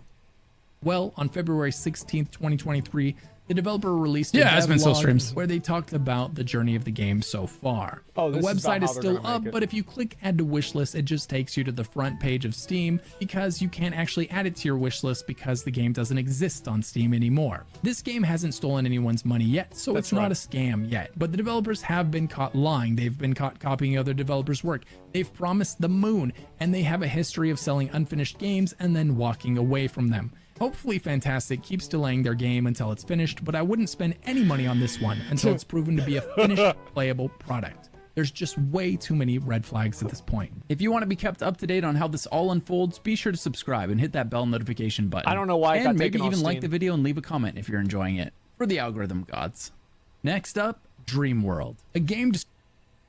Well, on February 16th, 2023, the developer released a Asmongold still streams where they talked about the journey of the game so far. Oh, the this is website about is how they're still gonna up, make it. but if you click add to wish list, it just takes you to the front page of Steam because you can't actually add it to your wish list because the game doesn't exist on Steam anymore. This game hasn't stolen anyone's money yet, so it's not a scam yet, but the developers have been caught lying. They've been caught copying other developers' work. They've promised the moon, and they have a history of selling unfinished games and then walking away from them. Hopefully Fantastic keeps delaying their game until it's finished, but I wouldn't spend any money on this one until it's proven to be a finished, playable product. There's just way too many red flags at this point. If you want to be kept up to date on how this all unfolds, be sure to subscribe and hit that bell notification button. I don't know why it got and maybe taken off even like Steam. the video and leave a comment if you're enjoying it for the algorithm gods. Next up, Dream World. A game just...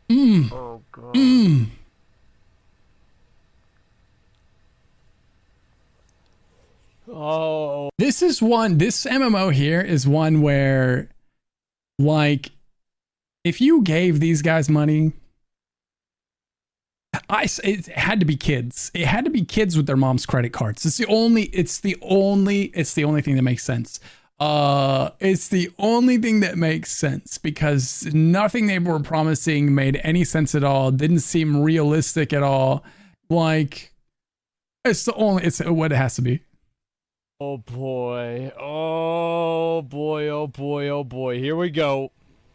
Oh, God. Oh. This MMO here is one where, like, if you gave these guys money, it had to be kids. It had to be kids with their mom's credit cards. It's the only thing that makes sense. It's the only thing that makes sense because nothing they were promising made any sense at all. Didn't seem realistic at all. Like, it's what it has to be. Oh boy. Oh boy. Oh boy. Oh boy. Here we go.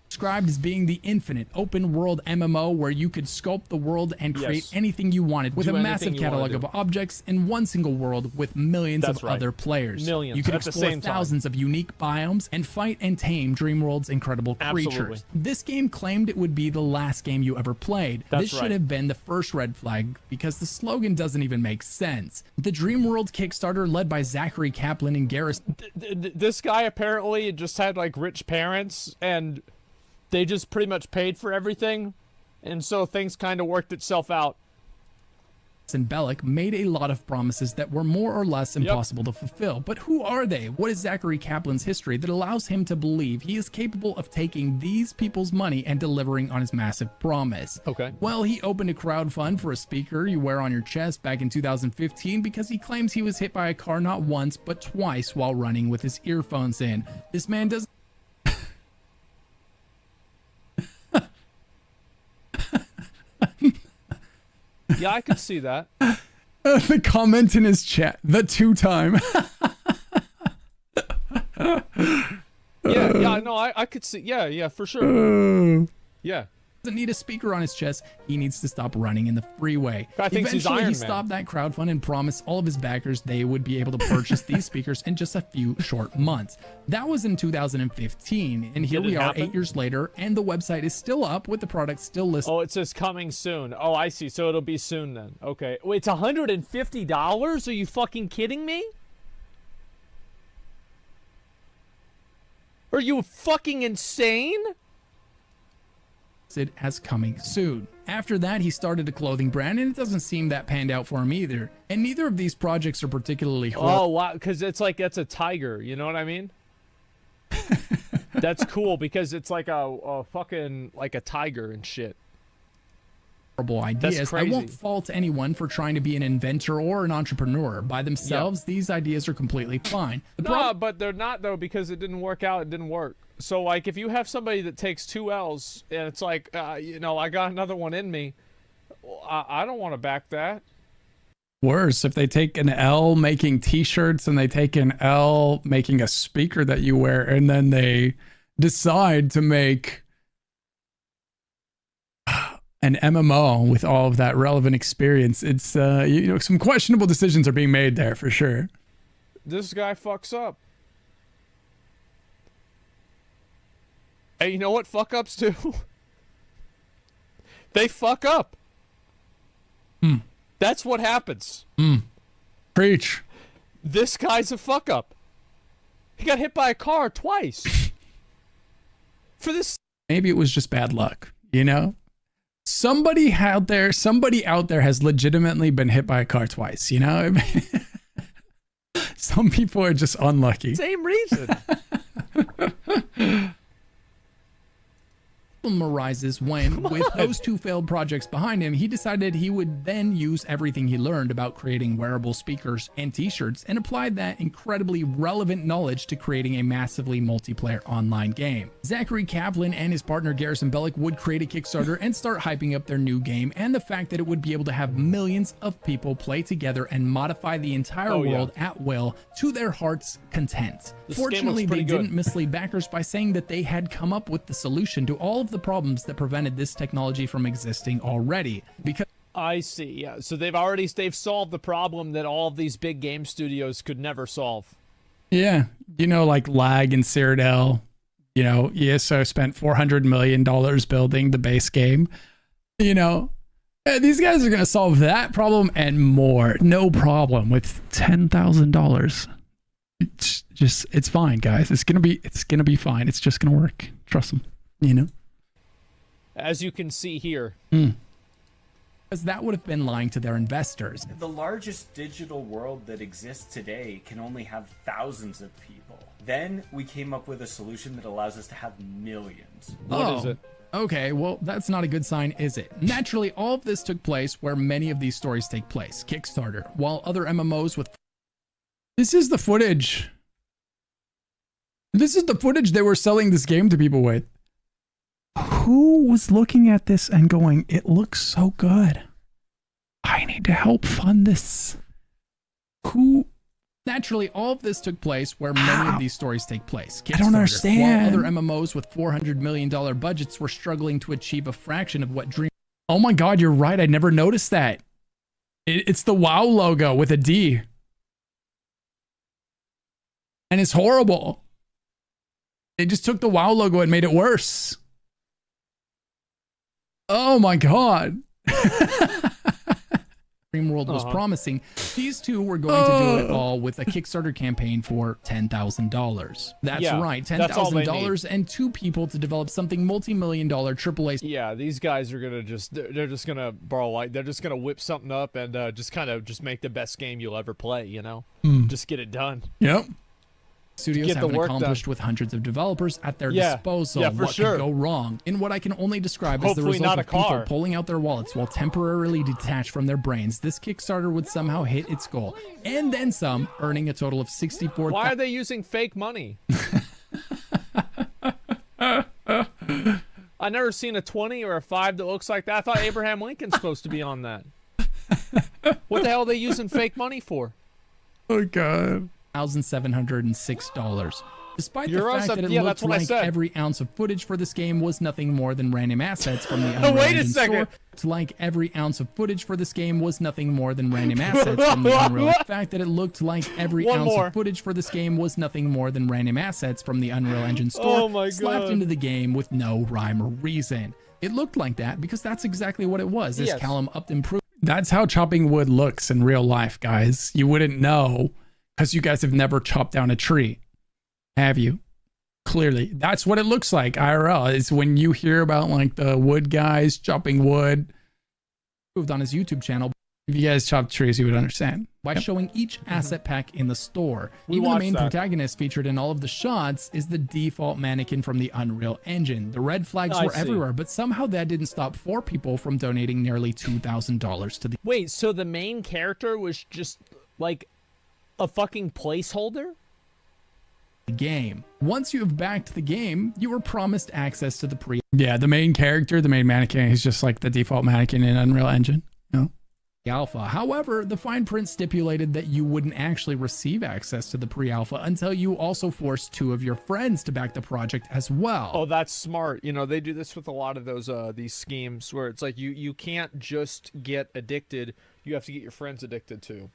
Described as being the infinite open world MMO where you could sculpt the world and create anything you wanted with a massive catalog of objects in one single world with millions of other players. Millions You could at the explore same time. thousands of unique biomes and fight and tame Dreamworld's incredible creatures. Absolutely. This game claimed it would be the last game you ever played. This should have been the first red flag because the slogan doesn't even make sense. The Dreamworld Kickstarter led by Zachary Kaplan and Garrus. This guy apparently just had like rich parents and they just pretty much paid for everything, and so things kind of worked itself out. And Bellic made a lot of promises that were more or less impossible to fulfill. But who are they? What is Zachary Kaplan's history that allows him to believe he is capable of taking these people's money and delivering on his massive promise? Okay. Well, he opened a crowdfund for a speaker you wear on your chest back in 2015 because he claims he was hit by a car not once, but twice while running with his earphones in. This man does Yeah, I could see that. the comment in his chat, the 2-time. Yeah, no, I could see. Yeah, for sure. Yeah. Doesn't need a speaker on his chest. He needs to stop running in the freeway. Guy thinks he's Eventually, Iron he Man. stopped that crowdfund and promised all of his backers they would be able to purchase these speakers in just a few short months. That was in 2015, and here Did it we are happen? 8 years later, and the website is still up with the product still listed. Oh, it says coming soon. Oh, I see. So it'll be soon then. Okay. Wait, it's $150? Are you fucking kidding me? Are you fucking insane? It as coming soon. After that, he started a clothing brand, and it doesn't seem that panned out for him either. And neither of these projects are particularly Oh, wow, because it's like, that's a tiger, you know what I mean? That's cool, because it's like a fucking, like a tiger and shit. horrible ideas. That's I crazy. won't fault anyone for trying to be an inventor or an entrepreneur. By themselves, these ideas are completely fine. The No, but they're not, though, because it didn't work out. It didn't work. So, like, if you have somebody that takes 2 L's and it's like, you know, I got another one in me, I don't want to back that. Worse, if they take an L making t-shirts and they take an L making a speaker that you wear, and then they decide to make an MMO with all of that relevant experience, it's you know, some questionable decisions are being made there for sure. This guy fucks up. Hey, you know what fuck ups do? They fuck up. That's what happens. Preach. This guy's a fuck up. He got hit by a car twice. For this. Maybe it was just bad luck, you know? Somebody out there has legitimately been hit by a car twice, you know? Some people are just unlucky. Same reason. Arises when, with those 2 failed projects behind him, he decided he would then use everything he learned about creating wearable speakers and t-shirts and applied that incredibly relevant knowledge to creating a massively multiplayer online game. Zachary Kaplan and his partner Garrison Bellick would create a Kickstarter and start hyping up their new game, and the fact that it would be able to have millions of people play together and modify the entire world at will to their heart's content. This game Fortunately, looks they pretty good. didn't mislead backers by saying that they had come up with the solution to all of the problems that prevented this technology from existing already. Because I see. Yeah. So they've solved the problem that all of these big game studios could never solve. yeah, you know, like lag in Cyrodiil, you know, ESO spent $400 million building the base game. You know, these guys are going to solve that problem and more. No problem with $10,000. It's fine, guys. It's going to be fine. It's just going to work. Trust them, you know? As you can see here. Because that would have been lying to their investors. The largest digital world that exists today can only have thousands of people. Then we came up with a solution that allows us to have millions. What is it? Okay, well, that's not a good sign, is it? Naturally, all of this took place where many of these stories take place. Kickstarter, while other MMOs with... This is the footage. This is the footage they were selling this game to people with. Who was looking at this and going, it looks so good. I need to help fund this. Who? Naturally, all of this took place where many of these stories take place. I don't understand. While other MMOs with $400 million budgets were struggling to achieve a fraction of what Dream... Oh my God, you're right. I never noticed that. It's the WoW logo with a D. And it's horrible. They just took the WoW logo and made it worse. Oh my God. Dream World was promising. These two were going to do it all with a Kickstarter campaign for $10,000. That's right, $10,000 and 2 people to develop something multi-million-dollar AAA. Yeah, these guys are gonna they're just gonna borrow light. They're just gonna whip something up and just make the best game you'll ever play. You know, just get it done. Yep. Studios Get the haven't work accomplished done. with hundreds of developers at their Yeah. disposal. Yeah, for What sure. could go wrong? In what I can only describe as the Hopefully result not of a people car. pulling out their wallets while temporarily detached from their brains, this Kickstarter would somehow hit its goal. And then some, earning a total of $64,000. Why are they using fake money? I never seen a 20 or a 5 that looks like that. I thought Abraham Lincoln's supposed to be on that. What the hell are they using fake money for? Oh God. $1,706. Despite the Euros? fact that it Yeah, looked that's what I like said. every ounce of footage for this game was nothing more than random assets from the Unreal Wait a Engine second. store. It's like every ounce of footage for this game was nothing more than random assets from the Unreal. The fact that it looked like every One ounce more. of footage for this game was nothing more than random assets from the Unreal Engine store Oh my slapped God. into the game with no rhyme or reason. It looked like that because that's exactly what it was. This Yes. Callum upped improved. That's how chopping wood looks in real life, guys. You wouldn't know because you guys have never chopped down a tree. Have you? Clearly, that's what it looks like. IRL. It's when you hear about like the wood guys chopping wood. Moved on his YouTube channel. If you guys chop trees, you would understand. By showing each asset pack in the store. Even the main protagonist featured in all of the shots is the default mannequin from the Unreal Engine. The red flags were everywhere, but somehow that didn't stop 4 people from donating nearly $2,000 to the Wait, so the main character was just like a fucking placeholder? game. Once you have backed the game, you were promised access to the pre. Yeah, the main character, the main mannequin, is just like the default mannequin in Unreal Engine. You know? Alpha. However, the fine print stipulated that you wouldn't actually receive access to the pre-alpha until you also forced 2 of your friends to back the project as well. Oh, that's smart. You know, they do this with a lot of those these schemes where it's like you can't just get addicted, you have to get your friends addicted too.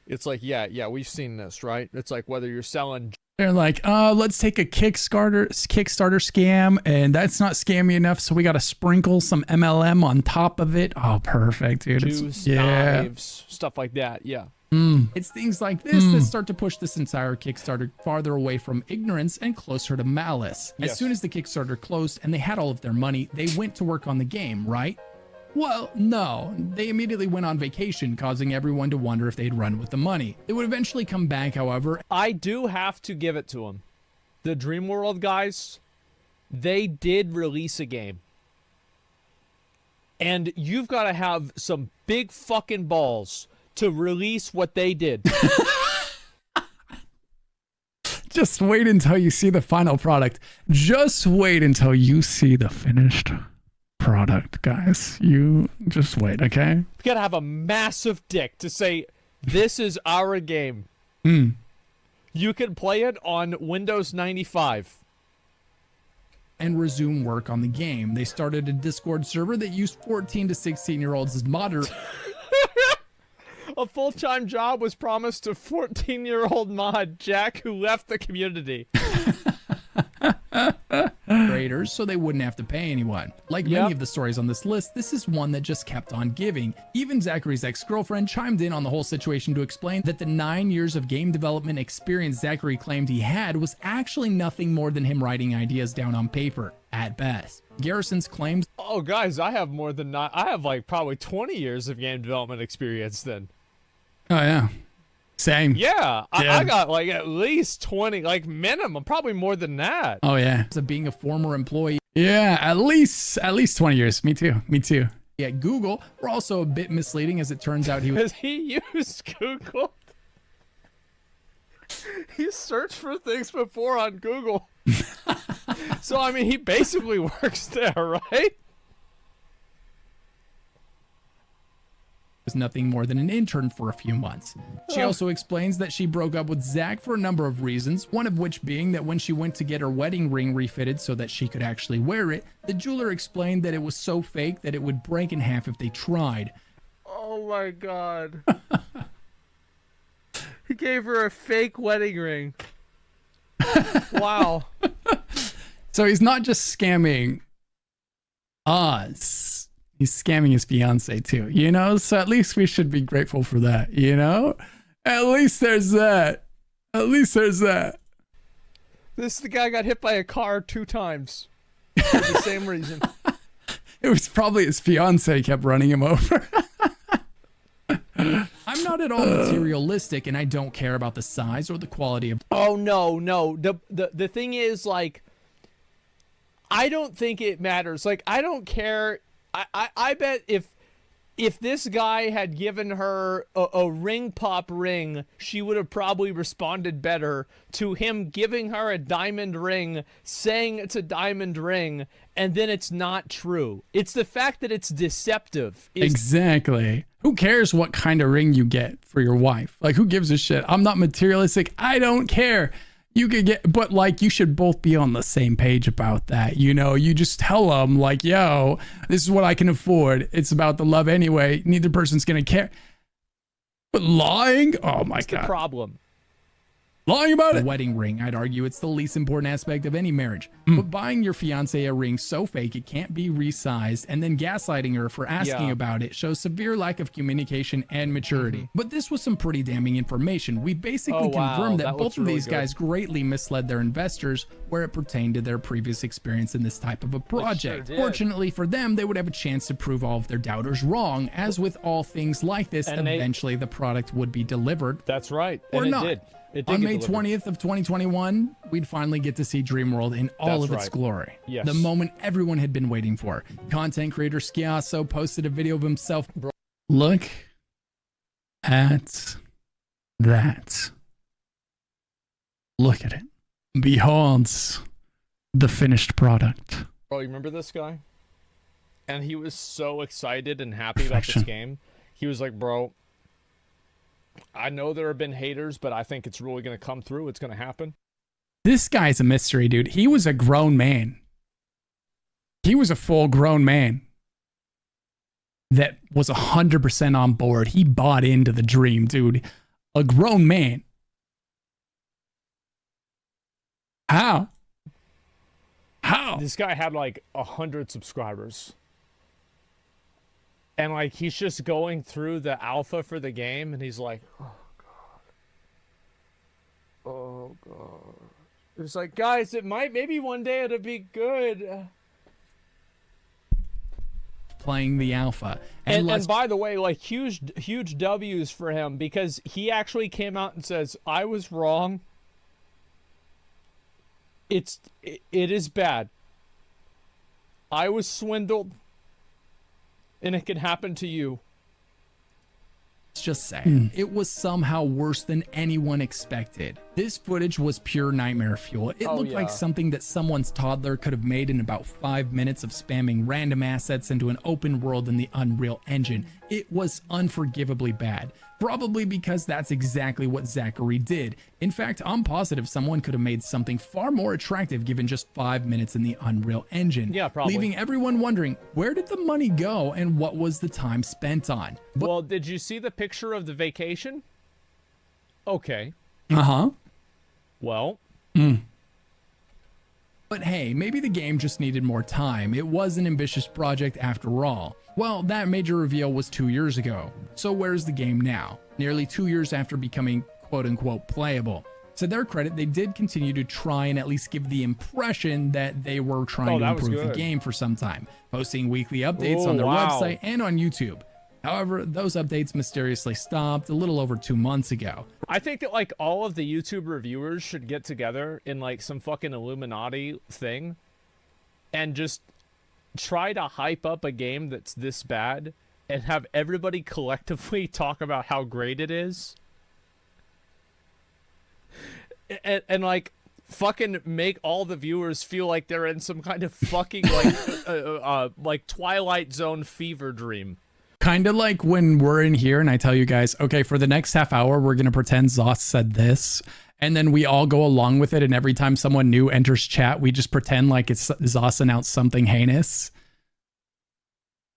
It's like, yeah, we've seen this, right? It's like whether you're selling. They're like, let's take a Kickstarter scam, and that's not scammy enough, so we got to sprinkle some MLM on top of it. Oh, perfect, dude. Juice, knives, stuff like that. Yeah. It's things like this that start to push this entire Kickstarter farther away from ignorance and closer to malice. As soon as the Kickstarter closed and they had all of their money, they went to work on the game, right? Well, no. They immediately went on vacation, causing everyone to wonder if they'd run with the money. They would eventually come back, however. I do have to give it to them. The Dreamworld guys, they did release a game. And you've got to have some big fucking balls to release what they did. Just wait until you see the final product. Just wait until you see the finished product, guys. You just wait, okay? You gotta have a massive dick to say, this is our game. You can play it on Windows 95. And resume work on the game. They started a Discord server that used 14 to 16-year-olds as moderators. A full-time job was promised to 14-year-old mod Jack, who left the community. So they wouldn't have to pay anyone. Like many of the stories on this list, this is one that just kept on giving. Even Zachary's ex-girlfriend chimed in on the whole situation to explain that the 9 years of game development experience Zachary claimed he had was actually nothing more than him writing ideas down on paper, at best. Garrison's claims, oh guys, I have more than I have like probably 20 years of game development experience then. Oh yeah. Same. Yeah, I got like at least 20, like minimum, probably more than that. Oh yeah. So being a former employee. Yeah, at least 20 years. Me too. Yeah, Google were also a bit misleading, as it turns out he used Google. He searched for things before on Google. So I mean, he basically works there, right? Was nothing more than an intern for a few months. She also explains that she broke up with Zach for a number of reasons, one of which being that when she went to get her wedding ring refitted so that she could actually wear it, the jeweler explained that it was so fake that it would break in half if they tried. Oh my god. He gave her a fake wedding ring. Wow. So he's not just scamming us. He's scamming his fiance too, you know? So at least we should be grateful for that, you know? At least there's that. The guy got hit by a car 2 times for the same reason. It was probably his fiance kept running him over. I'm not at all materialistic, and I don't care about the size or the quality of. Oh no. The thing is, like, I don't think it matters. Like, I don't care. I bet if this guy had given her a ring pop ring, she would have probably responded better to him giving her a diamond ring, saying it's a diamond ring, and then it's not true. It's the fact that it's deceptive. Exactly. Who cares what kind of ring you get for your wife? Like, who gives a shit? I'm not materialistic. I don't care. You could get, but like, you should both be on the same page about that. You know, you just tell them like, yo, this is what I can afford. It's about the love anyway. Neither person's going to care. But lying? Oh my God. The problem. Lying about it. Wedding ring. I'd argue it's the least important aspect of any marriage. But buying your fiance a ring so fake it can't be resized and then gaslighting her for asking about it shows severe lack of communication and maturity. But this was some pretty damning information. We basically confirmed that both of these guys greatly misled their investors where it pertained to their previous experience in this type of a project. Fortunately for them, they would have a chance to prove all of their doubters wrong. As with all things like this, eventually the product would be delivered. That's right. Or and not. It did. On May 20th of 2021, we'd finally get to see Dreamworld in all of its glory. Yes. The moment everyone had been waiting for. Content creator Skiasso posted a video of himself. Look at that. Look at it. Behold the finished product. Bro, you remember this guy? And he was so excited and happy about this game. He was like, bro, I know there have been haters, but I think it's really going to come through. It's going to happen. This guy's a mystery, dude. He was a grown man. He was a full grown man that was 100% on board. He bought into the dream, dude. A grown man. How? This guy had like 100 subscribers. And like he's just going through the alpha for the game and he's like, oh god. Oh god. It's like, guys, maybe one day it'll be good. Playing the alpha. And by the way, like huge W's for him because he actually came out and says, I was wrong. It is bad. I was swindled. And it can happen to you. Just saying. It was somehow worse than anyone expected. This footage was pure nightmare fuel. It looked like something that someone's toddler could have made in about 5 minutes of spamming random assets into an open world in the Unreal Engine. It was unforgivably bad. Probably because that's exactly what Zachary did. In fact, I'm positive someone could have made something far more attractive given just 5 minutes in the Unreal Engine. Yeah, probably. Leaving everyone wondering, where did the money go and what was the time spent on? Well, did you see the picture of the vacation? Okay. Uh-huh. Well. But hey, maybe the game just needed more time. It was an ambitious project after all. Well, that major reveal was 2 years ago. So where's the game now? Nearly 2 years after becoming quote-unquote playable. To their credit, they did continue to try and at least give the impression that they were trying to improve the game for some time, posting weekly updates on their website and on YouTube. However, those updates mysteriously stopped a little over 2 months ago. I think that like all of the YouTube reviewers should get together in like some fucking Illuminati thing and just try to hype up a game that's this bad and have everybody collectively talk about how great it is. And like fucking make all the viewers feel like they're in some kind of fucking like Twilight Zone fever dream. Kind of like when we're in here and I tell you guys, okay, for the next half hour, we're going to pretend Zoss said this. And then we all go along with it. And every time someone new enters chat, we just pretend like it's Zoss announced something heinous.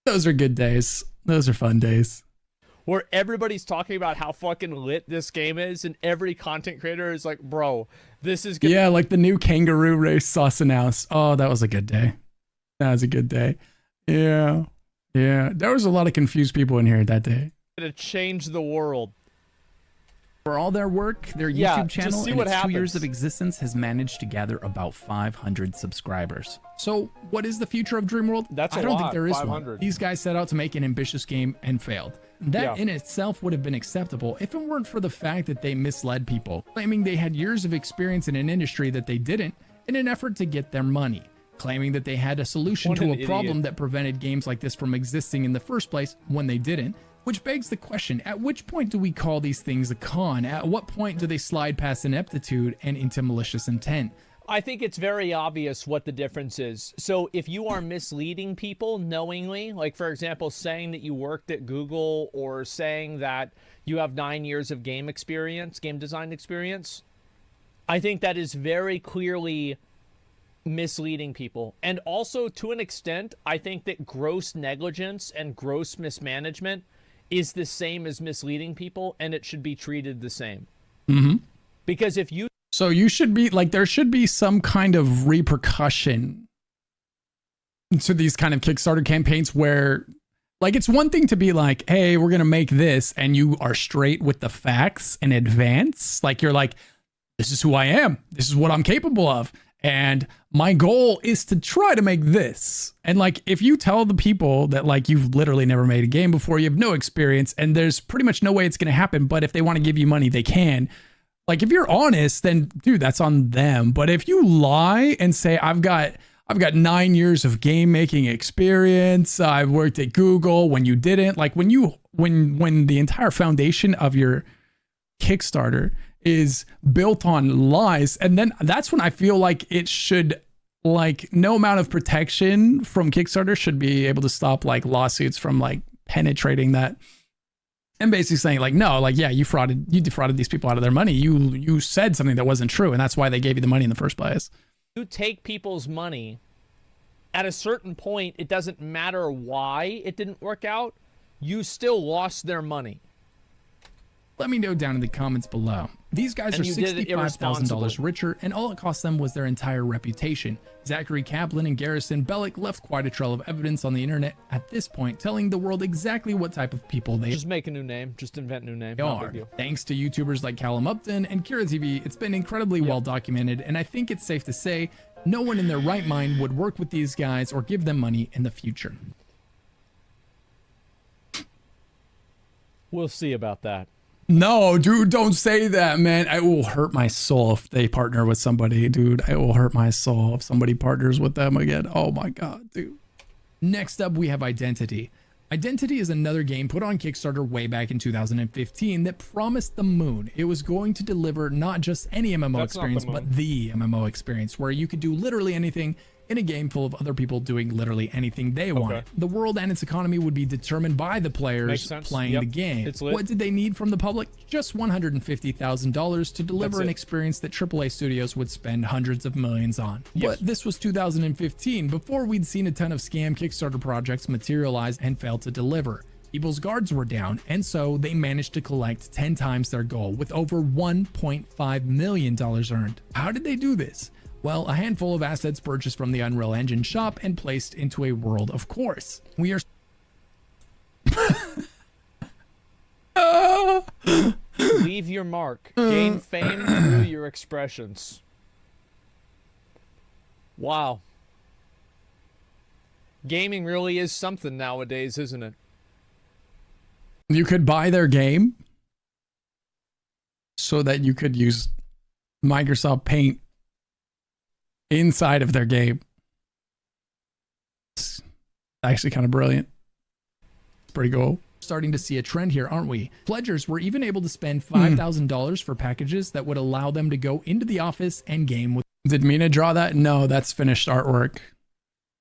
Those are good days. Those are fun days. Where everybody's talking about how fucking lit this game is. And every content creator is like, bro, this is good. Yeah, like the new kangaroo race Zoss announced. Oh, that was a good day. That was a good day. Yeah. Yeah, there was a lot of confused people in here that day. To change the world. For all their work, their YouTube channel in its 2 years of of existence has managed to gather about 500 subscribers. So, what is the future of Dreamworld? That's a I don't lot, think there is 500. one. These guys set out to make an ambitious game and failed. That in itself would have been acceptable if it weren't for the fact that they misled people, claiming they had years of experience in an industry that they didn't in an effort to get their money. Claiming that they had a solution to a problem that prevented games like this from existing in the first place when they didn't, which begs the question, at which point do we call these things a con? At what point do they slide past ineptitude and into malicious intent? I think it's very obvious what the difference is. So if you are misleading people knowingly, like for example, saying that you worked at Google or saying that you have 9 years of game design experience, I think that is very clearly misleading people. And also to an extent, I think that gross negligence and gross mismanagement is the same as misleading people and it should be treated the same. Because if you So you should be like, there should be some kind of repercussion to these kind of Kickstarter campaigns where, like, it's one thing to be like, hey, we're going to make this, and you are straight with the facts in advance. Like, you're like, this is who I am. This is what I'm capable of. And my goal is to try to make this. And like, if you tell the people that like you've literally never made a game before, you have no experience, and there's pretty much no way it's going to happen, but if they want to give you money, they can. Like, if you're honest, then dude, that's on them. But if you lie and say, I've got 9 years of game making experience, I've worked at Google, when you didn't, like when the entire foundation of your Kickstarter is built on lies, and then that's when I feel like it should, like, no amount of protection from Kickstarter should be able to stop like lawsuits from like penetrating that and basically saying like, no, like, yeah, you defrauded these people out of their money. You said something that wasn't true, and that's why they gave you the money in the first place. You take people's money, at a certain point, it doesn't matter why it didn't work out, you still lost their money. Let me know down in the comments below. These guys are $65,000 richer, and all it cost them was their entire reputation. Zachary Kaplan and Garrison Bellick left quite a trail of evidence on the internet at this point, telling the world exactly what type of people they just make a new name, just invent a new name. are. Thanks to YouTubers like Callum Upton and Kira TV, it's been incredibly well documented, and I think it's safe to say no one in their right mind would work with these guys or give them money in the future. We'll see about that. No, dude, don't say that, man. It will hurt my soul if they partner with somebody, dude. It will hurt my soul if somebody partners with them again. Oh my God, dude. Next up, we have Identity. Identity is another game put on Kickstarter way back in 2015 that promised the moon. It was going to deliver not just any MMO experience, but the MMO experience, where you could do literally anything in a game full of other people doing literally anything they wanted. The world and its economy would be determined by the players playing the game. What did they need from the public? Just $150,000 to deliver an experience that AAA studios would spend hundreds of millions on. But this was 2015, before we'd seen a ton of scam Kickstarter projects materialize and fail to deliver. People's guards were down, and so they managed to collect 10 times their goal with over $1.5 million earned. How did they do this? Well, a handful of assets purchased from the Unreal Engine shop and placed into a world of course. We are Leave your mark. Gain fame through your expressions. Wow. Gaming really is something nowadays, isn't it? You could buy their game so that you could use Microsoft Paint inside of their game. It's actually kind of brilliant. It's pretty cool. Starting to see a trend here, aren't we? Pledgers were even able to spend $5,000 for packages that would allow them to go into the office and game with. Did Mina draw that? No, that's finished artwork.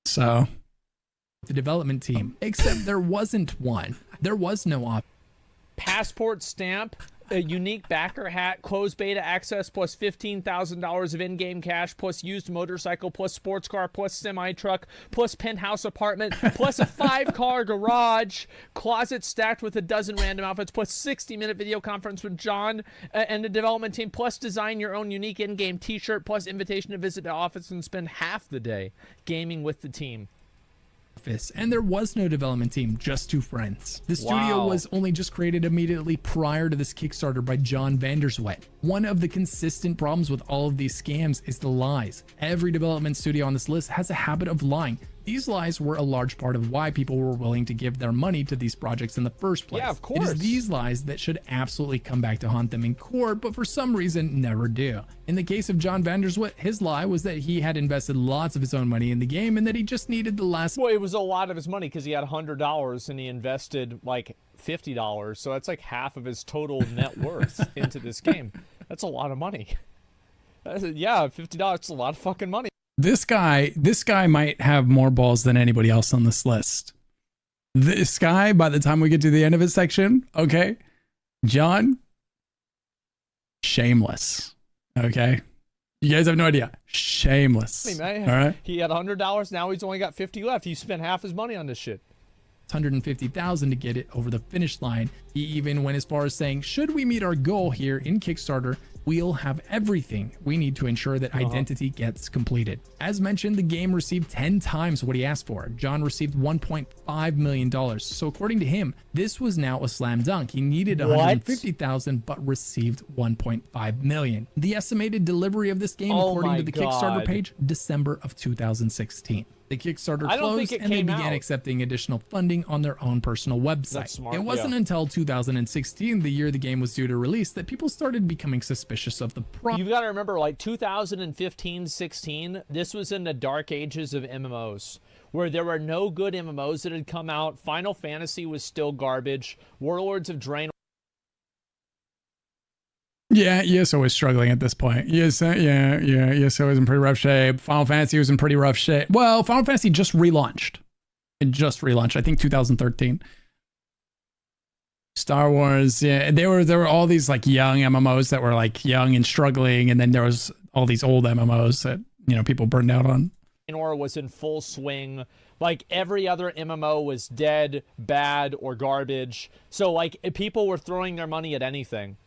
So, the development team. Except there wasn't one. There was no office. Passport stamp, a unique backer hat, closed beta access, plus $15,000 of in-game cash, plus used motorcycle, plus sports car, plus semi-truck, plus penthouse apartment, plus a 5-car garage, closet stacked with a dozen random outfits, plus 60-minute video conference with John and the development team, plus design your own unique in-game t-shirt, plus invitation to visit the office and spend half the day gaming with the team. And there was no development team, just 2 friends. The studio was only just created immediately prior to this Kickstarter by John Vanderswet. One of the consistent problems with all of these scams is the lies. Every development studio on this list has a habit of lying. These lies were a large part of why people were willing to give their money to these projects in the first place. Yeah, of course. It is these lies that should absolutely come back to haunt them in court, but for some reason never do. In the case of John Vanderswet, his lie was that he had invested lots of his own money in the game and that he just needed the last... Well, it was a lot of his money because he had $100 and he invested like $50, so that's like half of his total net worth into this game. That's a lot of money. Yeah, $50, it's a lot of fucking money. This guy might have more balls than anybody else on this list. This guy, by the time we get to the end of his section, okay, John, shameless, okay? You guys have no idea. Shameless. Hey, man, all right? He had $100, now he's only got $50 left. He spent half his money on this shit. $650,000 to get it over the finish line. He even went as far as saying, should we meet our goal here in Kickstarter, we'll have everything we need to ensure that Identity gets completed. As mentioned, the game received 10 times what he asked for. John received $1.5 million. So according to him, this was now a slam dunk. He needed $150,000 but received $1.5 million. The estimated delivery of this game, according to the Kickstarter page, December of 2016. The Kickstarter closed and they began accepting additional funding on their own personal website. It wasn't until 2016, the year the game was due to release, that people started becoming suspicious of the product. You've got to remember, like 2015-16, this was in the dark ages of MMOs, where there were no good MMOs that had come out. Final Fantasy was still garbage. Warlords of Draenor. Yeah, ESO was struggling at this point. ESO was in pretty rough shape. Final Fantasy was in pretty rough shape. Well, Final Fantasy just relaunched. I think 2013. Star Wars, yeah, there were all these like young MMOs that were like young and struggling, and then there was all these old MMOs that, you know, people burned out on. Draenor was in full swing. Like every other MMO was dead, bad, or garbage. So like people were throwing their money at anything.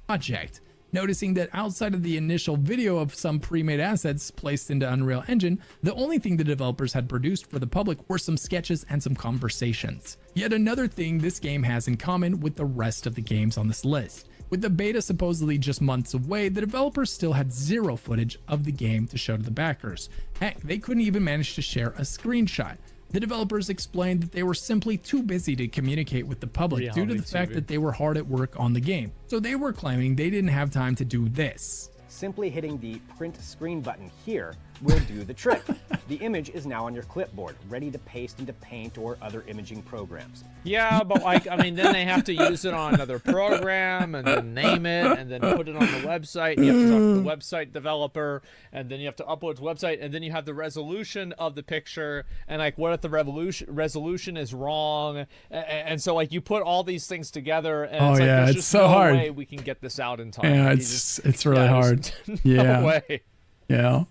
Project, noticing that outside of the initial video of some pre-made assets placed into Unreal Engine, the only thing the developers had produced for the public were some sketches and some conversations. Yet another thing this game has in common with the rest of the games on this list. With the beta supposedly just months away, the developers still had zero footage of the game to show to the backers. Heck, they couldn't even manage to share a screenshot. The developers explained that they were simply too busy to communicate with the public due to the fact that they were hard at work on the game. So they were claiming they didn't have time to do this. Simply hitting the print screen button here will do the trick. The image is now on your clipboard, ready to paste into Paint or other imaging programs. Yeah, but like, I mean, then they have to use it on another program and then name it and then put it on the website. You have to talk to the website developer and then you have to upload to the website and then you have the resolution of the picture and like, what if the resolution is wrong? And so like you put all these things together and it's like, there's just so no hard. way we can get this out in time. Yeah, it's really hard. No way. Yeah.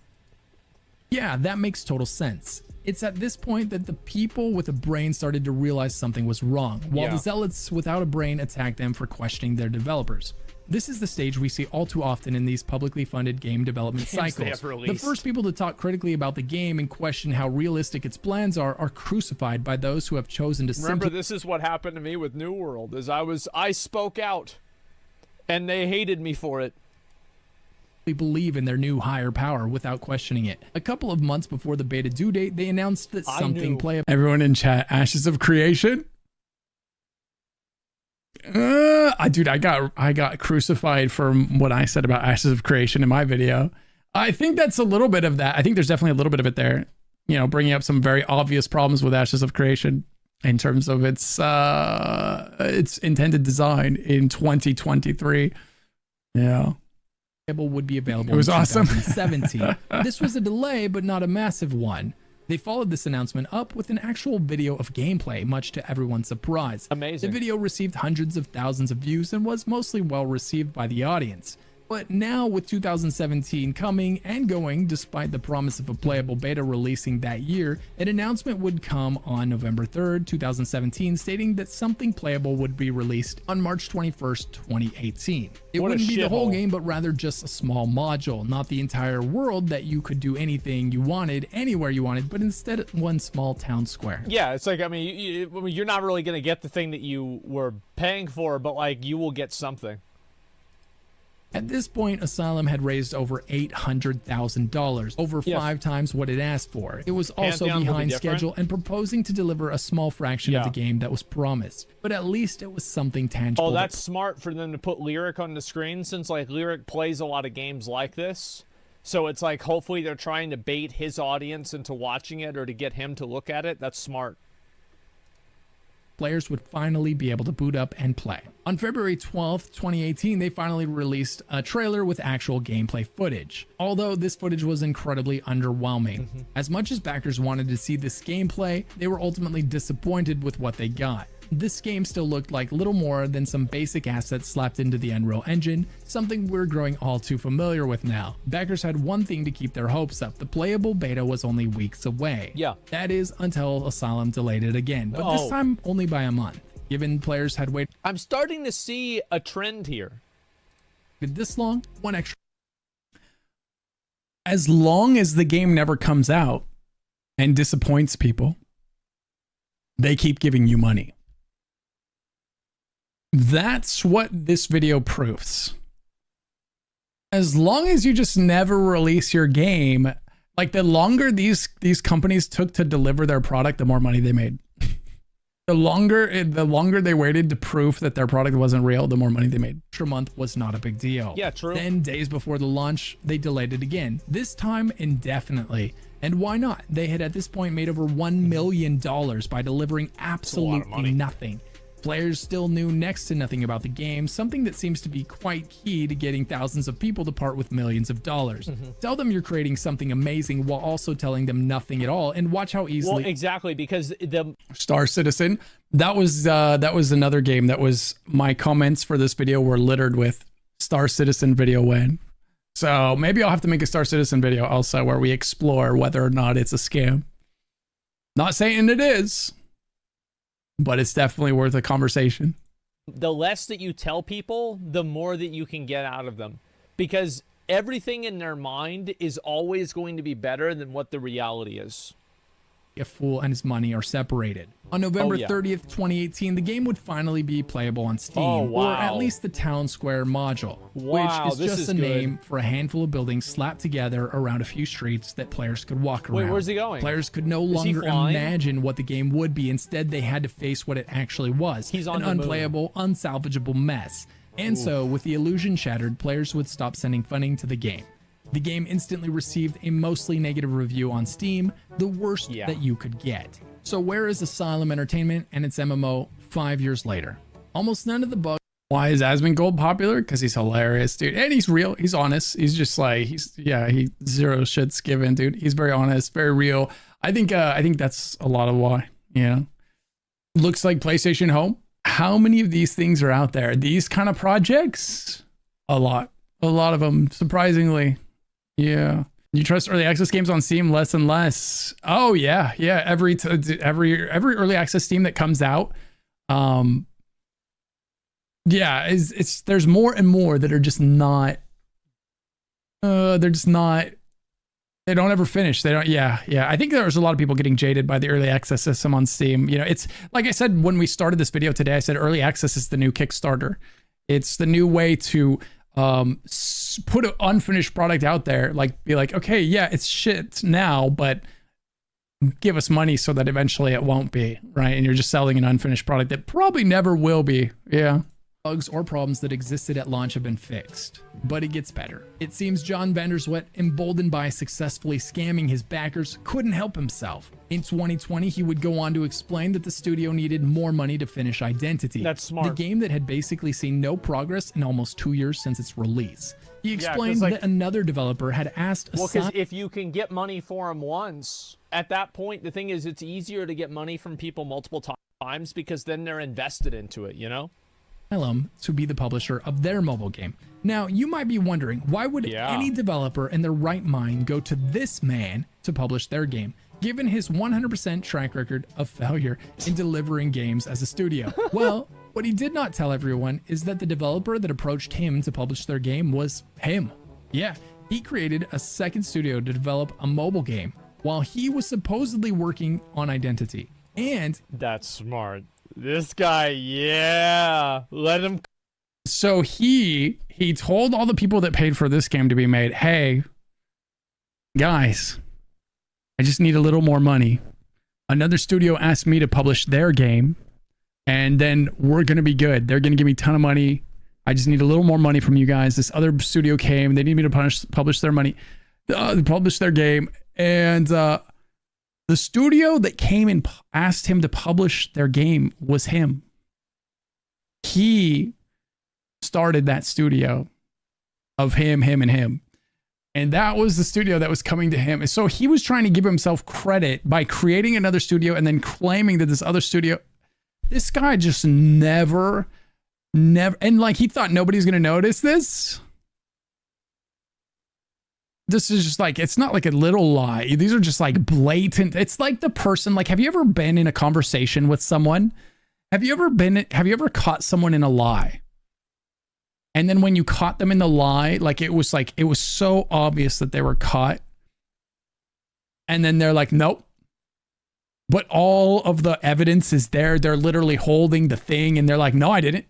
Yeah, that makes total sense. It's at this point that the people with a brain started to realize something was wrong, while the zealots without a brain attacked them for questioning their developers. This is the stage we see all too often in these publicly funded game development cycles. The first people to talk critically about the game and question how realistic its plans are crucified by those who have chosen to Remember, this is what happened to me with New World, is I spoke out and they hated me for it. Believe in their new higher power without questioning it. A couple of months before the beta due date, they announced that something playable. Everyone in chat, Ashes of Creation. Dude, I got crucified for what I said about Ashes of Creation in my video. I think that's a little bit of that. I think there's definitely a little bit of it there. You know, bringing up some very obvious problems with Ashes of Creation in terms of its intended design in 2023. Yeah. Would be available. It was awesome. 2017. This was a delay, but not a massive one. They followed this announcement up with an actual video of gameplay, much to everyone's surprise. Amazing. The video received hundreds of thousands of views and was mostly well received by the audience. But now with 2017 coming and going, despite the promise of a playable beta releasing that year, an announcement would come on November 3rd, 2017, stating that something playable would be released on March 21st, 2018. It wouldn't be the whole game, but rather just a small module, not the entire world that you could do anything you wanted, anywhere you wanted, but instead one small town square. Yeah, it's like, I mean, you're not really going to get the thing that you were paying for, but like you will get something. At this point, Asylum had raised over $800,000, over 5 times what it asked for. It was also behind schedule and proposing to deliver a small fraction of the game that was promised. But at least it was something tangible. Oh, that's smart for them to put Lyric on the screen, since like Lyric plays a lot of games like this. So it's like, hopefully they're trying to bait his audience into watching it or to get him to look at it. That's smart. Players would finally be able to boot up and play. On February 12th, 2018, they finally released a trailer with actual gameplay footage. Although this footage was incredibly underwhelming. As much as backers wanted to see this gameplay, they were ultimately disappointed with what they got. this game still looked like little more than some basic assets slapped into the Unreal Engine, something we're growing all too familiar with now. Backers had one thing to keep their hopes up. The playable beta was only weeks away. Yeah. That is until Asylum delayed it again, but this Oh. time only by a month. Given players had waited I'm starting to see a trend here. this long, one extra. As long as the game never comes out and disappoints people, they keep giving you money. That's what this video proves. As long as you just never release your game, like the longer these companies took to deliver their product, the more money they made. The longer they waited to prove that their product wasn't real, the more money they made. Extra month was not a big deal. Yeah, true. Then days before the launch, they delayed it again, this time indefinitely. And why not? They had at this point made over $1 million by delivering absolutely nothing. Players still knew next to nothing about the game, something that seems to be quite key to getting thousands of people to part with millions of dollars. Tell them you're creating something amazing while also telling them nothing at all, and watch how easily. Well, exactly, because the Star Citizen, that was another game that was, my comments for this video were littered with Star Citizen video win. So maybe I'll have to make a Star Citizen video also where we explore whether or not it's a scam. Not saying it is, but it's definitely worth a conversation. the less that you tell people, the more that you can get out of them, because everything in their mind is always going to be better than what the reality is. A fool and his money are separated. On November 30th, 2018, the game would finally be playable on Steam, or at least the Town Square module, which is just a name for a handful of buildings slapped together around a few streets that players could walk around. Wait, where's he going? Players could no longer imagine what the game would be. Instead, they had to face what it actually was. He's on an unplayable, unsalvageable mess. And so, with the illusion shattered, players would stop sending funding to the game. The game instantly received a mostly negative review on Steam, the worst that you could get. So where is Asylum Entertainment and its MMO 5 years later? Almost none of the bugs. Why is Asmongold popular? Because he's hilarious, dude. And he's real. He's honest. He's just like, he zero shits given, dude. He's very honest, very real. I think that's a lot of why, you know. Looks like PlayStation Home. How many of these things are out there? These kind of projects? A lot of them, surprisingly. Yeah. You trust early access games on Steam less and less. Oh yeah. Yeah. Every early access Steam that comes out. Yeah, there's more and more that are just not, they don't ever finish. They don't. Yeah. I think there's a lot of people getting jaded by the early access system on Steam. You know, it's like I said, when we started this video today, I said early access is the new Kickstarter. It's the new way to put an unfinished product out there, like be like, okay, yeah, it's shit now, but give us money so that eventually it won't be, right? And you're just selling an unfinished product that probably never will be. Yeah. Bugs or problems that existed at launch have been fixed, but it gets better. It seems John Vanderswet, emboldened by successfully scamming his backers, couldn't help himself. In 2020, he would go on to explain that the studio needed more money to finish Identity. That's smart. The game that had basically seen no progress in almost 2 years since its release. He explained that another developer had asked because if you can get money for them once, at that point, the thing is, it's easier to get money from people multiple times because then they're invested into it, you know? Asylum to be the publisher of their mobile game. Now, you might be wondering, why would any developer in their right mind go to this man to publish their game, given his 100% track record of failure in delivering games as a studio? Well, what he did not tell everyone is that the developer that approached him to publish their game was him. Yeah, he created a second studio to develop a mobile game while he was supposedly working on Identity. And that's smart. This guy, let him. So he told all the people that paid for this game to be made, hey, guys, I just need a little more money. Another studio asked me to publish their game, and then we're going to be good. They're going to give me a ton of money. I just need a little more money from you guys. This other studio came. They need me to publish their money, publish their game. And the studio that came and asked him to publish their game was him. He started that studio of him, and him. And that was the studio that was coming to him. And so he was trying to give himself credit by creating another studio and then claiming that this other studio, This guy just never, and like he thought nobody's gonna notice this. This is just like, it's not like a little lie. These are just like blatant. It's like the person, like, have you ever been in a conversation with someone? Have you ever caught someone in a lie? And then when you caught them in the lie, like it was so obvious that they were caught. And then they're like, nope. But all of the evidence is there. They're literally holding the thing and they're like, no, I didn't.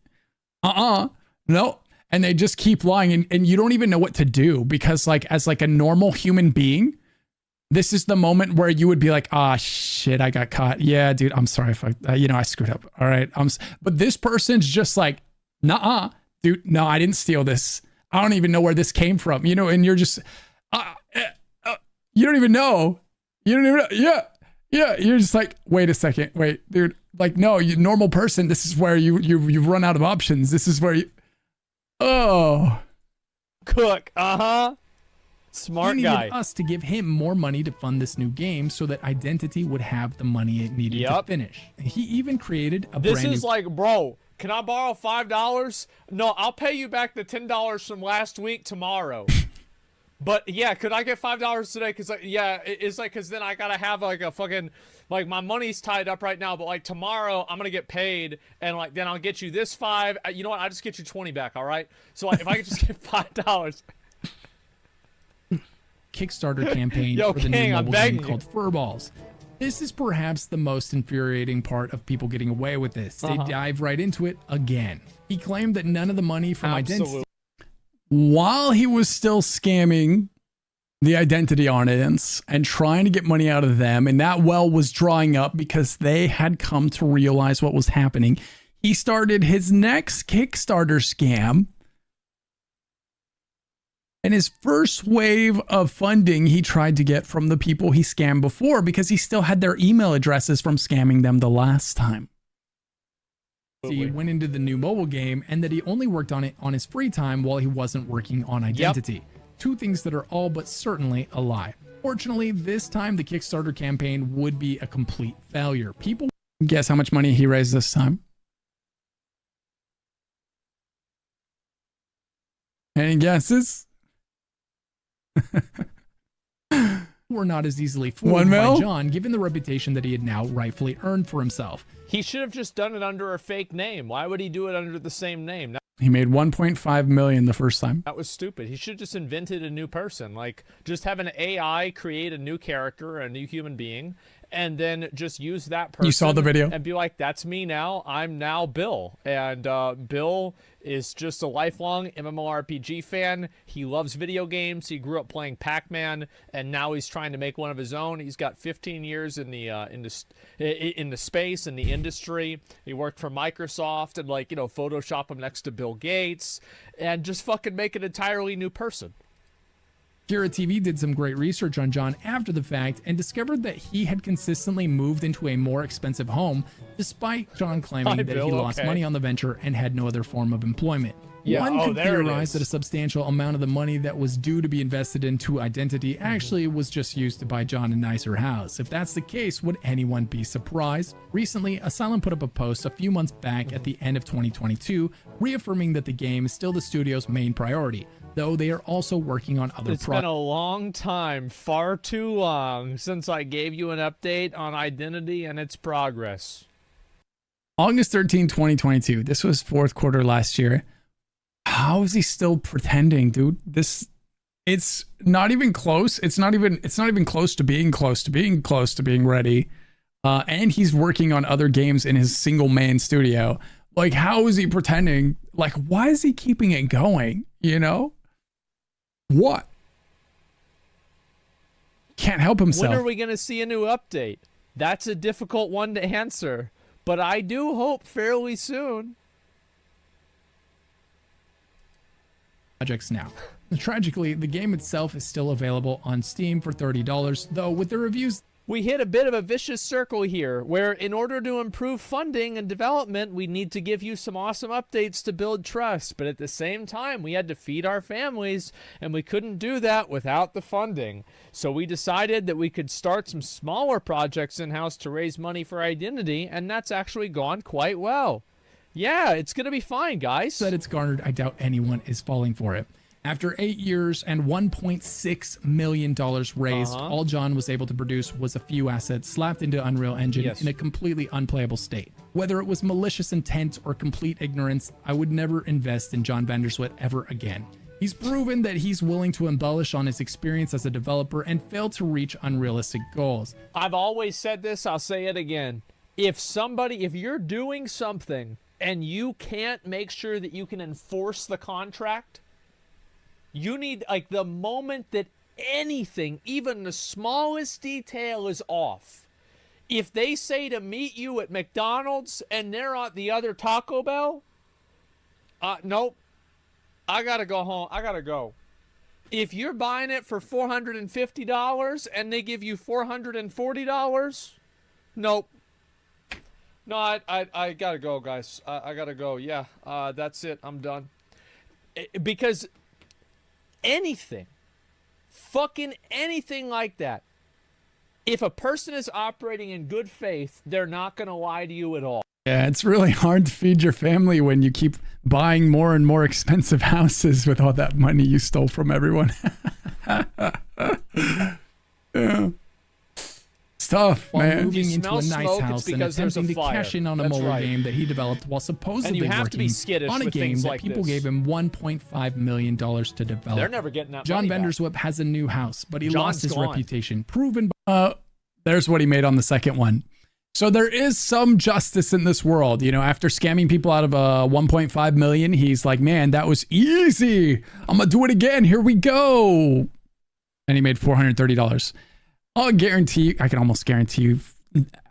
No. And they just keep lying and you don't even know what to do because like, as like a normal human being, this is the moment where you would be like, ah, shit, I got caught. Yeah, dude, I'm sorry if I screwed up. All right. But this person's just like, nah, dude, no, I didn't steal this. I don't even know where this came from, and you're just, you don't even know. You don't even know. Yeah. You're just like, wait a second. Wait, dude. Like, no, you normal person. This is where you've run out of options. This is where you, Cook. Smart he guy. needed us to give him more money to fund this new game so that Identity would have the money it needed to finish. He even created a This brand is new... like, bro, can I borrow $5? No, I'll pay you back the $10 from last week tomorrow. But yeah, could I get $5 today? Because like, yeah, it's like, because then I gotta have like a fucking, like my money's tied up right now, but like tomorrow I'm gonna get paid and like then I'll get you this $5. You know what? I'll just get you 20 back. All right. So like, if I could just get $5. Kickstarter campaign Yo, for the King, new I'm mobile game begging called Furballs. This is perhaps the most infuriating part of people getting away with this. They dive right into it again. He claimed that none of the money from Identity, while he was still scamming the Identity audience and trying to get money out of them, and that well was drying up because they had come to realize what was happening, he started his next Kickstarter scam. And his first wave of funding he tried to get from the people he scammed before because he still had their email addresses from scamming them the last time. He went into the new mobile game and that he only worked on it on his free time while he wasn't working on Identity. Two things that are all but certainly a lie. Fortunately, this time the Kickstarter campaign would be a complete failure. People guess how much money he raised this time? Any guesses? Were not as easily fooled by John, given the reputation that he had now rightfully earned for himself. He should have just done it under a fake name. Why would he do it under the same name? He made 1.5 million the first time. That was stupid. He should have just invented a new person. Like, just have an AI create a new character, a new human being, and then just use that person. You saw the video? And be like, that's me now. I'm now Bill. And Bill is just a lifelong MMORPG fan. He loves video games. He grew up playing Pac-Man, and now he's trying to make one of his own. He's got 15 years in the space, in the industry. He worked for Microsoft and, like, Photoshop him next to Bill Gates and just fucking make an entirely new person. Kira TV did some great research on John after the fact and discovered that he had consistently moved into a more expensive home, despite John claiming that he lost money on the venture and had no other form of employment. One could theorize that a substantial amount of the money that was due to be invested into Identity actually was just used to buy John a nicer house. If that's the case, would anyone be surprised? Recently, Asylum put up a post a few months back at the end of 2022, reaffirming that the game is still the studio's main priority, though they are also working on other projects. It's been a long time, far too long, since I gave you an update on Identity and its progress. August 13, 2022. This was fourth quarter last year. How is he still pretending, dude? It's not even close. It's not even close to being ready. And he's working on other games in his single man studio. Like, how is he pretending? Like, why is he keeping it going? What? Can't help himself. When are we going to see a new update? That's a difficult one to answer, but I do hope fairly soon. Projects now. Tragically, the game itself is still available on Steam for $30, though with the reviews we hit a bit of a vicious circle here where in order to improve funding and development, we need to give you some awesome updates to build trust. But at the same time, we had to feed our families, and we couldn't do that without the funding. So we decided that we could start some smaller projects in-house to raise money for Identity, and that's actually gone quite well. Yeah, it's going to be fine, guys. That it's garnered, I doubt anyone is falling for it. After 8 years and $1.6 million raised, all John was able to produce was a few assets slapped into Unreal Engine in a completely unplayable state. Whether it was malicious intent or complete ignorance, I would never invest in John Vanderswit ever again. He's proven that he's willing to embellish on his experience as a developer and failed to reach unrealistic goals. I've always said this, I'll say it again. If you're doing something and you can't make sure that you can enforce the contract, you need, like, the moment that anything, even the smallest detail is off. If they say to meet you at McDonald's and they're at the other Taco Bell, nope, I gotta go home. I gotta go. If you're buying it for $450 and they give you $440, nope. No, I gotta go, guys. I gotta go. Yeah, that's it. I'm done. Because anything, fucking anything like that, if a person is operating in good faith, they're not going to lie to you at all. Yeah, it's really hard to feed your family when you keep buying more and more expensive houses with all that money you stole from everyone. Yeah. It's tough, man. Moving into a nice house and attempting to cash in on a mobile game that he developed while supposedly working on a game that people gave him $1.5 million to develop. They're never getting that John money back. Vanderswip has a new house, but he lost his reputation. Proven by... there's what he made on the second one. So there is some justice in this world. You know, after scamming people out of 1.5 million, he's like, man, that was easy. I'm going to do it again. Here we go. And he made $430. I'll guarantee you, I can almost guarantee you,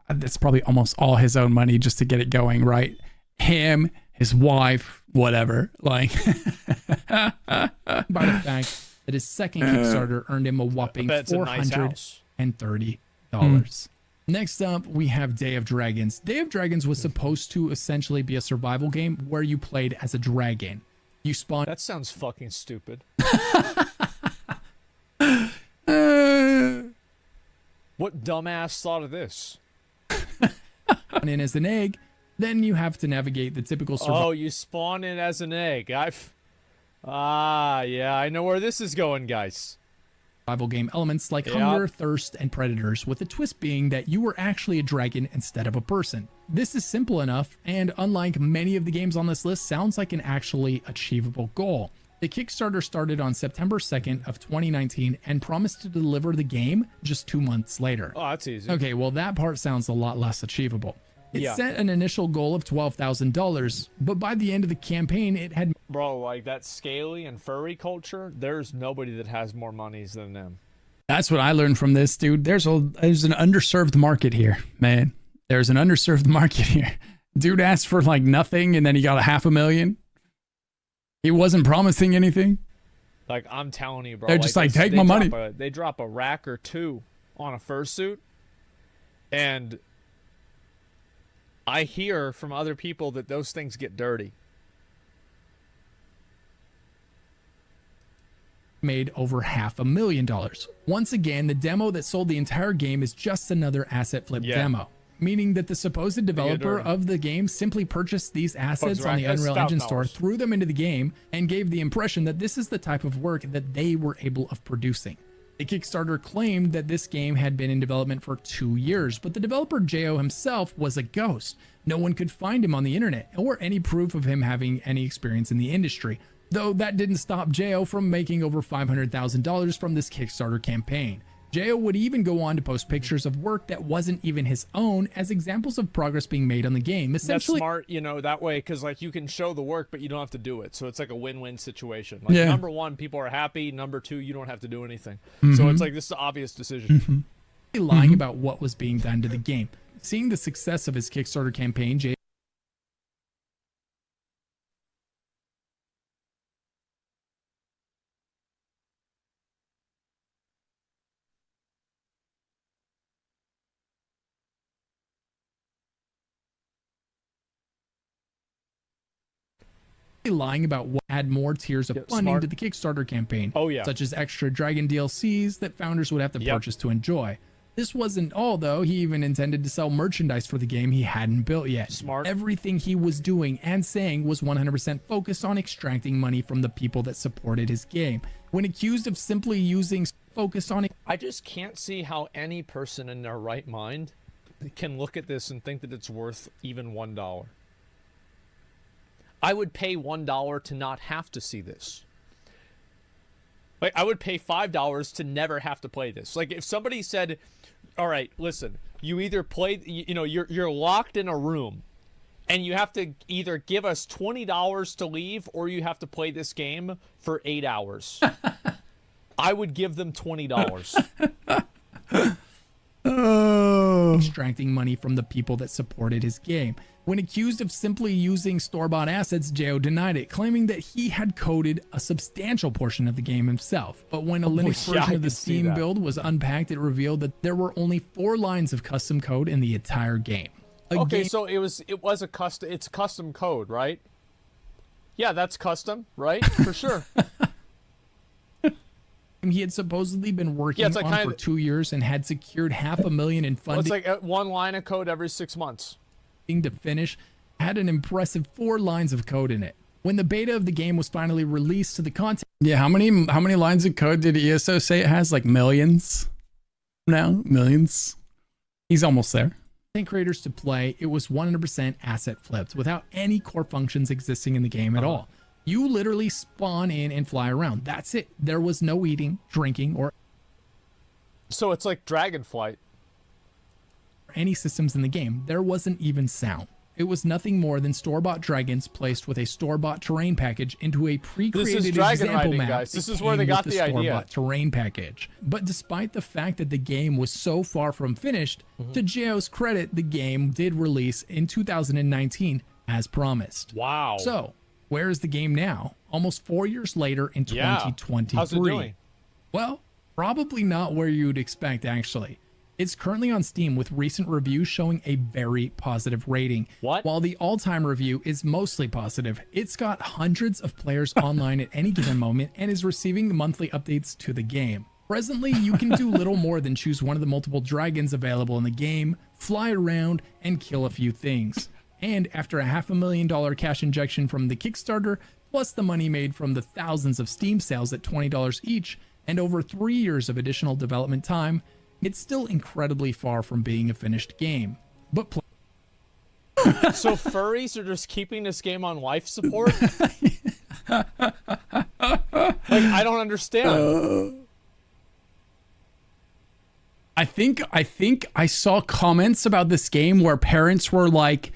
that's probably almost all his own money just to get it going, right? Him, his wife, whatever. Like, by the fact that his second Kickstarter earned him a whopping $430. Next up, we have Day of Dragons. Day of Dragons was supposed to essentially be a survival game where you played as a dragon. You spawned... That sounds fucking stupid. What dumbass thought of this? in as an egg, then you have to navigate the typical survival... Oh, you spawn in as an egg. Yeah, I know where this is going, guys. Survival game elements like hunger, thirst, and predators, with the twist being that you were actually a dragon instead of a person. This is simple enough, and unlike many of the games on this list, sounds like an actually achievable goal. The Kickstarter started on September 2nd of 2019 and promised to deliver the game just 2 months later. Oh, that's easy. Okay, well, that part sounds a lot less achievable. It set an initial goal of $12,000, but by the end of the campaign, it had... Bro, like that scaly and furry culture, there's nobody that has more monies than them. That's what I learned from this, dude. There's an underserved market here, man. There's an underserved market here. Dude asked for like nothing, and then he got $500,000. He wasn't promising anything. Like, I'm telling you, bro. They're just like, take my money. They drop a rack or two on a fursuit, and... I hear from other people that those things get dirty. Made over $500,000. Once again, the demo that sold the entire game is just another asset flip demo, meaning that the supposed developer of the game simply purchased these assets on the Unreal Engine store, threw them into the game, and gave the impression that this is the type of work that they were able of producing. The Kickstarter claimed that this game had been in development for 2 years, but the developer Jo himself was a ghost. No one could find him on the internet or any proof of him having any experience in the industry, though that didn't stop Jo from making over $500,000 from this Kickstarter campaign. Jo would even go on to post pictures of work that wasn't even his own as examples of progress being made on the game. Essentially, that's smart, you know, that way, because like you can show the work, but you don't have to do it. So it's like a win-win situation. Like, number one, people are happy. Number two, you don't have to do anything. So it's like, this is an obvious decision. Lying about what was being done to the game. Seeing the success of his Kickstarter campaign, Jo lying about what add more tiers of funding smart. to the Kickstarter campaign. Oh, yeah. Such as extra Dragon DLCs that founders would have to purchase to enjoy. This wasn't all, though. He even intended to sell merchandise for the game he hadn't built yet. Smart. Everything he was doing and saying was 100% focused on extracting money from the people that supported his game. When accused of simply using focused on... I just can't see how any person in their right mind can look at this and think that it's worth even $1. I would pay $1 to not have to see this. Like, I would pay $5 to never have to play this. Like, if somebody said, all right, listen, you either play, you know, you're locked in a room and you have to either give us $20 to leave or you have to play this game for 8 hours. I would give them $20. Extracting money from the people that supported his game. When accused of simply using store-bought assets, Jo denied it, claiming that he had coded a substantial portion of the game himself. But when a Linux version of the Steam build was unpacked, it revealed that there were only 4 lines of custom code in the entire game. Okay, so it's custom code, right? Yeah, that's custom, right? For sure. He had supposedly been working on for 2 years and had secured $500,000 in funding. Well, it's like one line of code every 6 months. To finish, had an impressive 4 lines of code in it. When the beta of the game was finally released to the content... Yeah, how many lines of code did ESO say it has? Like millions? Now? Millions? He's almost there. Creators to play, it was 100% asset flipped without any core functions existing in the game at all. You literally spawn in and fly around. That's it. There was no eating, drinking, or... So it's like Dragonflight. Any systems in the game. There wasn't even sound. It was nothing more than store-bought dragons placed with a store-bought terrain package into a pre-created example map. Guys. This is where they got the idea. Terrain package. But despite the fact that the game was so far from finished, to Jo's credit, the game did release in 2019 as promised. Wow. So, where is the game now? Almost 4 years later in 2023. How's it doing? Well, probably not where you'd expect, actually. It's currently on Steam with recent reviews showing a very positive rating. What? While the all-time review is mostly positive, it's got hundreds of players online at any given moment and is receiving monthly updates to the game. Presently, you can do little more than choose one of the multiple dragons available in the game, fly around, and kill a few things. And after a $500,000 cash injection from the Kickstarter, plus the money made from the thousands of Steam sales at $20 each, and over 3 years of additional development time, it's still incredibly far from being a finished game. But so furries are just keeping this game on life support? Like, I don't understand. I think I saw comments about this game where parents were like,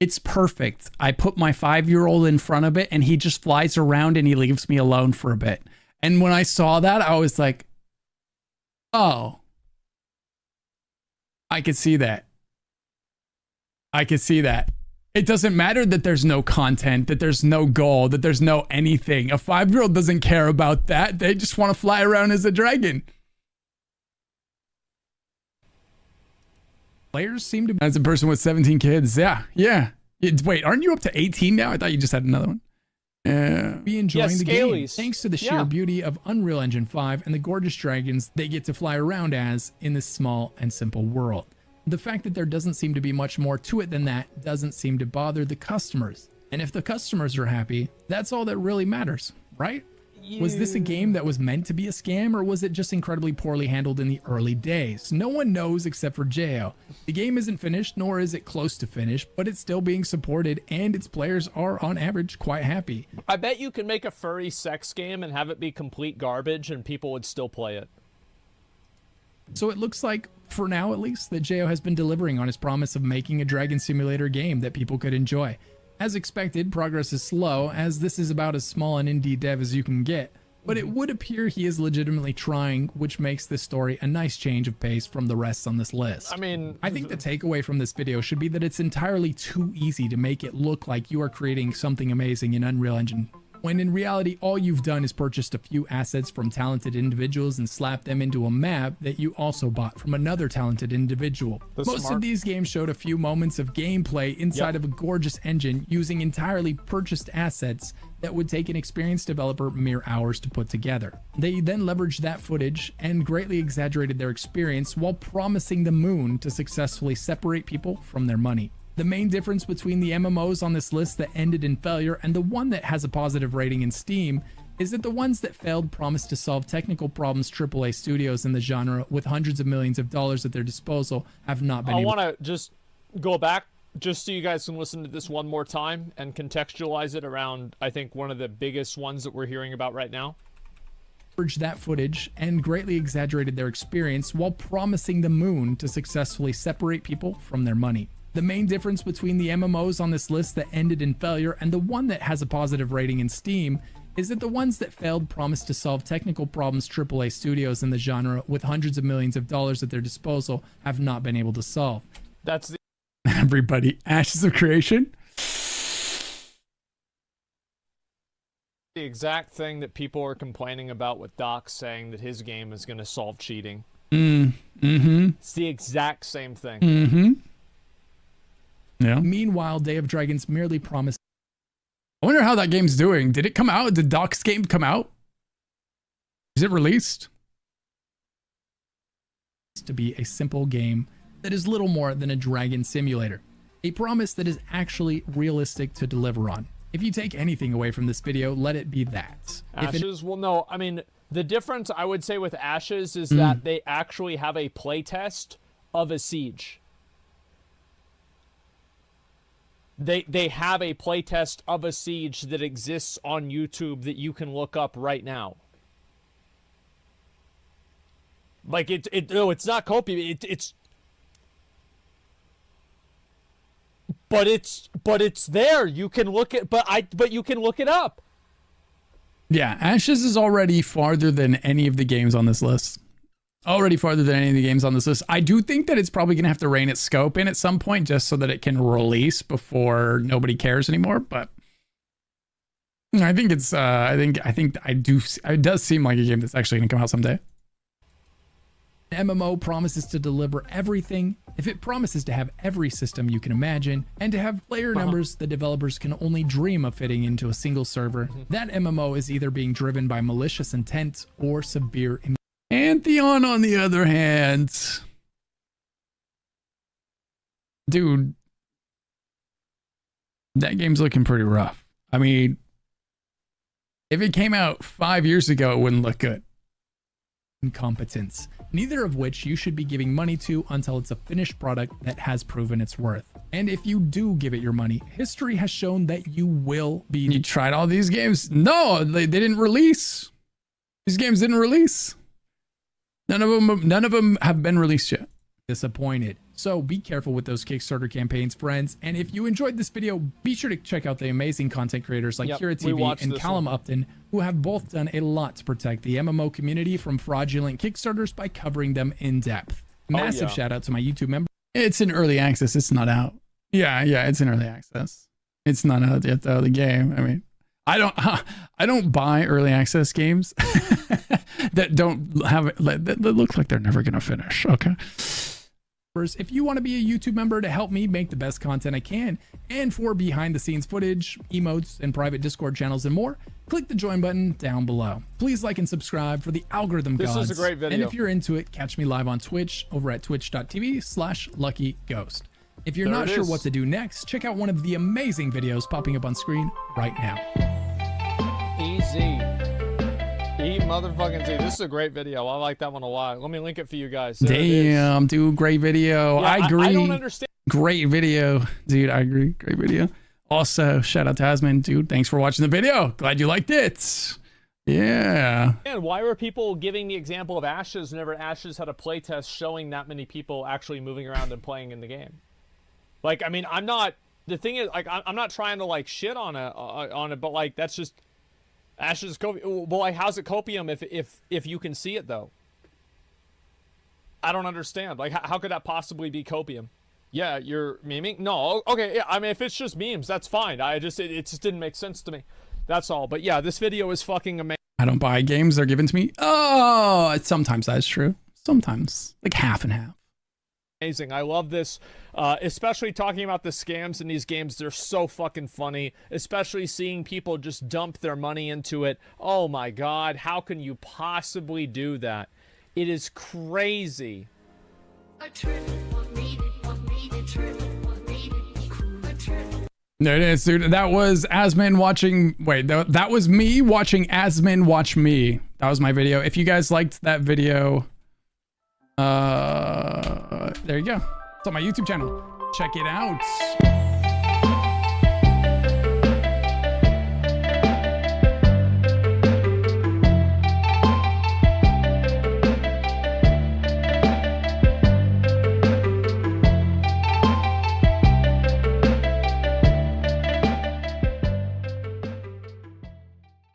it's perfect. I put my 5-year-old in front of it and he just flies around and he leaves me alone for a bit. And when I saw that, I was like, oh, I could see that. I could see that. It doesn't matter that there's no content, that there's no goal, that there's no anything. A 5-year-old doesn't care about that. They just want to fly around as a dragon. Players seem to be... As a person with 17 kids, yeah. Wait, aren't you up to 18 now? I thought you just had another one. Be enjoying the game thanks to the sheer beauty of Unreal Engine 5 and the gorgeous dragons they get to fly around as in this small and simple world. The fact that there doesn't seem to be much more to it than that doesn't seem to bother the customers. And if the customers are happy, that's all that really matters, right? Was this a game that was meant to be a scam, or was it just incredibly poorly handled in the early days? No one knows except for Jo. The game isn't finished, nor is it close to finished, but it's still being supported, and its players are, on average, quite happy. I bet you can make a furry sex game and have it be complete garbage, and people would still play it. So it looks like, for now at least, that Jo has been delivering on his promise of making a Dragon Simulator game that people could enjoy. As expected, progress is slow, as this is about as small an indie dev as you can get, but it would appear he is legitimately trying, which makes this story a nice change of pace from the rest on this list. I mean, I think the takeaway from this video should be that it's entirely too easy to make it look like you are creating something amazing in Unreal Engine when in reality, all you've done is purchased a few assets from talented individuals and slapped them into a map that you also bought from another talented individual. Most of these games showed a few moments of gameplay inside of a gorgeous engine using entirely purchased assets that would take an experienced developer mere hours to put together. They then leveraged that footage and greatly exaggerated their experience while promising the moon to successfully separate people from their money. The main difference between the MMOs on this list that ended in failure and the one that has a positive rating in Steam is that the ones that failed promised to solve technical problems AAA studios in the genre with hundreds of millions of dollars at their disposal have not been able. I want to just go back just so you guys can listen to this one more time and contextualize it around, I think, one of the biggest ones that we're hearing about right now. That footage and greatly exaggerated their experience while promising the moon to successfully separate people from their money. The main difference between the MMOs on this list that ended in failure and the one that has a positive rating in Steam is that the ones that failed promised to solve technical problems AAA studios in the genre with hundreds of millions of dollars at their disposal have not been able to solve. That's the Everybody, Ashes of Creation. the exact thing that people are complaining about with Doc saying that his game is going to solve cheating. It's the exact same thing. Yeah. Meanwhile, Day of Dragons merely promised. I wonder how that game's doing. Did it come out? Did Doc's game come out? Is it released? To be a simple game that is little more than a dragon simulator. A promise that is actually realistic to deliver on. If you take anything away from this video, let it be that. Ashes, well, no, I mean, the difference I would say with Ashes is that they actually have a playtest of a siege. They have a playtest of a siege that exists on YouTube that you can look up right now. Like it's not copy. But it's there. You can look at but you can look it up. Yeah, Ashes is already farther than any of the games on this list. Already farther than any of the games on this list. I do think that it's probably going to have to rein its scope in at some point just so that it can release before nobody cares anymore. But I think it's, it does seem like a game that's actually going to come out someday. MMO promises to deliver everything. If it promises to have every system you can imagine and to have player numbers the developers can only dream of fitting into a single server, that MMO is either being driven by malicious intent or severe. Pantheon, on the other hand, dude, that game's looking pretty rough. I mean, if it came out 5 years ago, it wouldn't look good. Incompetence, neither of which you should be giving money to until it's a finished product that has proven its worth. And if you do give it your money, history has shown that you will be. You tried all these games? No, they didn't release. These games didn't release. None of them have been released yet. Disappointed. So be careful with those Kickstarter campaigns, friends. And if you enjoyed this video, be sure to check out the amazing content creators like Kira TV and Callum Upton, who have both done a lot to protect the MMO community from fraudulent Kickstarters by covering them in depth. Massive shout out to my YouTube member. It's in early access. It's not out. Yeah, it's in early access. It's not out yet though, the game. I mean, I don't buy early access games that don't have that look like they're never gonna finish. Okay. If you want to be a YouTube member to help me make the best content I can, and for behind the scenes footage, emotes, and private Discord channels and more, click the join button down below. Please like and subscribe for the algorithm gods. This is a great video. And if you're into it, catch me live on Twitch over at twitch.tv/luckyghost. If you're not sure what to do next, check out one of the amazing videos popping up on screen right now. Easy. Motherfucking Z. This is a great video. I like that one a lot. Let me link it for you guys. Damn, dude, great video. Yeah, I agree. I don't understand. Great video, dude. I agree. Great video. Also, shout out to Asmongold, dude. Thanks for watching the video. Glad you liked it. Yeah. And why were people giving the example of Ashes whenever Ashes had a playtest showing that many people actually moving around and playing in the game? Like, I mean, I'm not. The thing is, like, I'm not trying to like shit on it, but like that's just. Ashes copium. Well, like, how's it copium if you can see it though? I don't understand. Like, how could that possibly be copium? Yeah, you're memeing. No, okay. Yeah, I mean, if it's just memes, that's fine. It just didn't make sense to me. That's all. But yeah, this video is fucking amazing. I don't buy games, they're given to me. Oh, sometimes that's true. Sometimes, like half and half. Amazing. I love this, especially talking about the scams in these games. They're so fucking funny, especially seeing people just dump their money into it. Oh my God, how can you possibly do that? It is crazy. There it is, dude. That was Asmin watching. Wait, that was me watching Asmin watch me. That was my video. If you guys liked that video, there you go. It's on my YouTube channel. Check it out.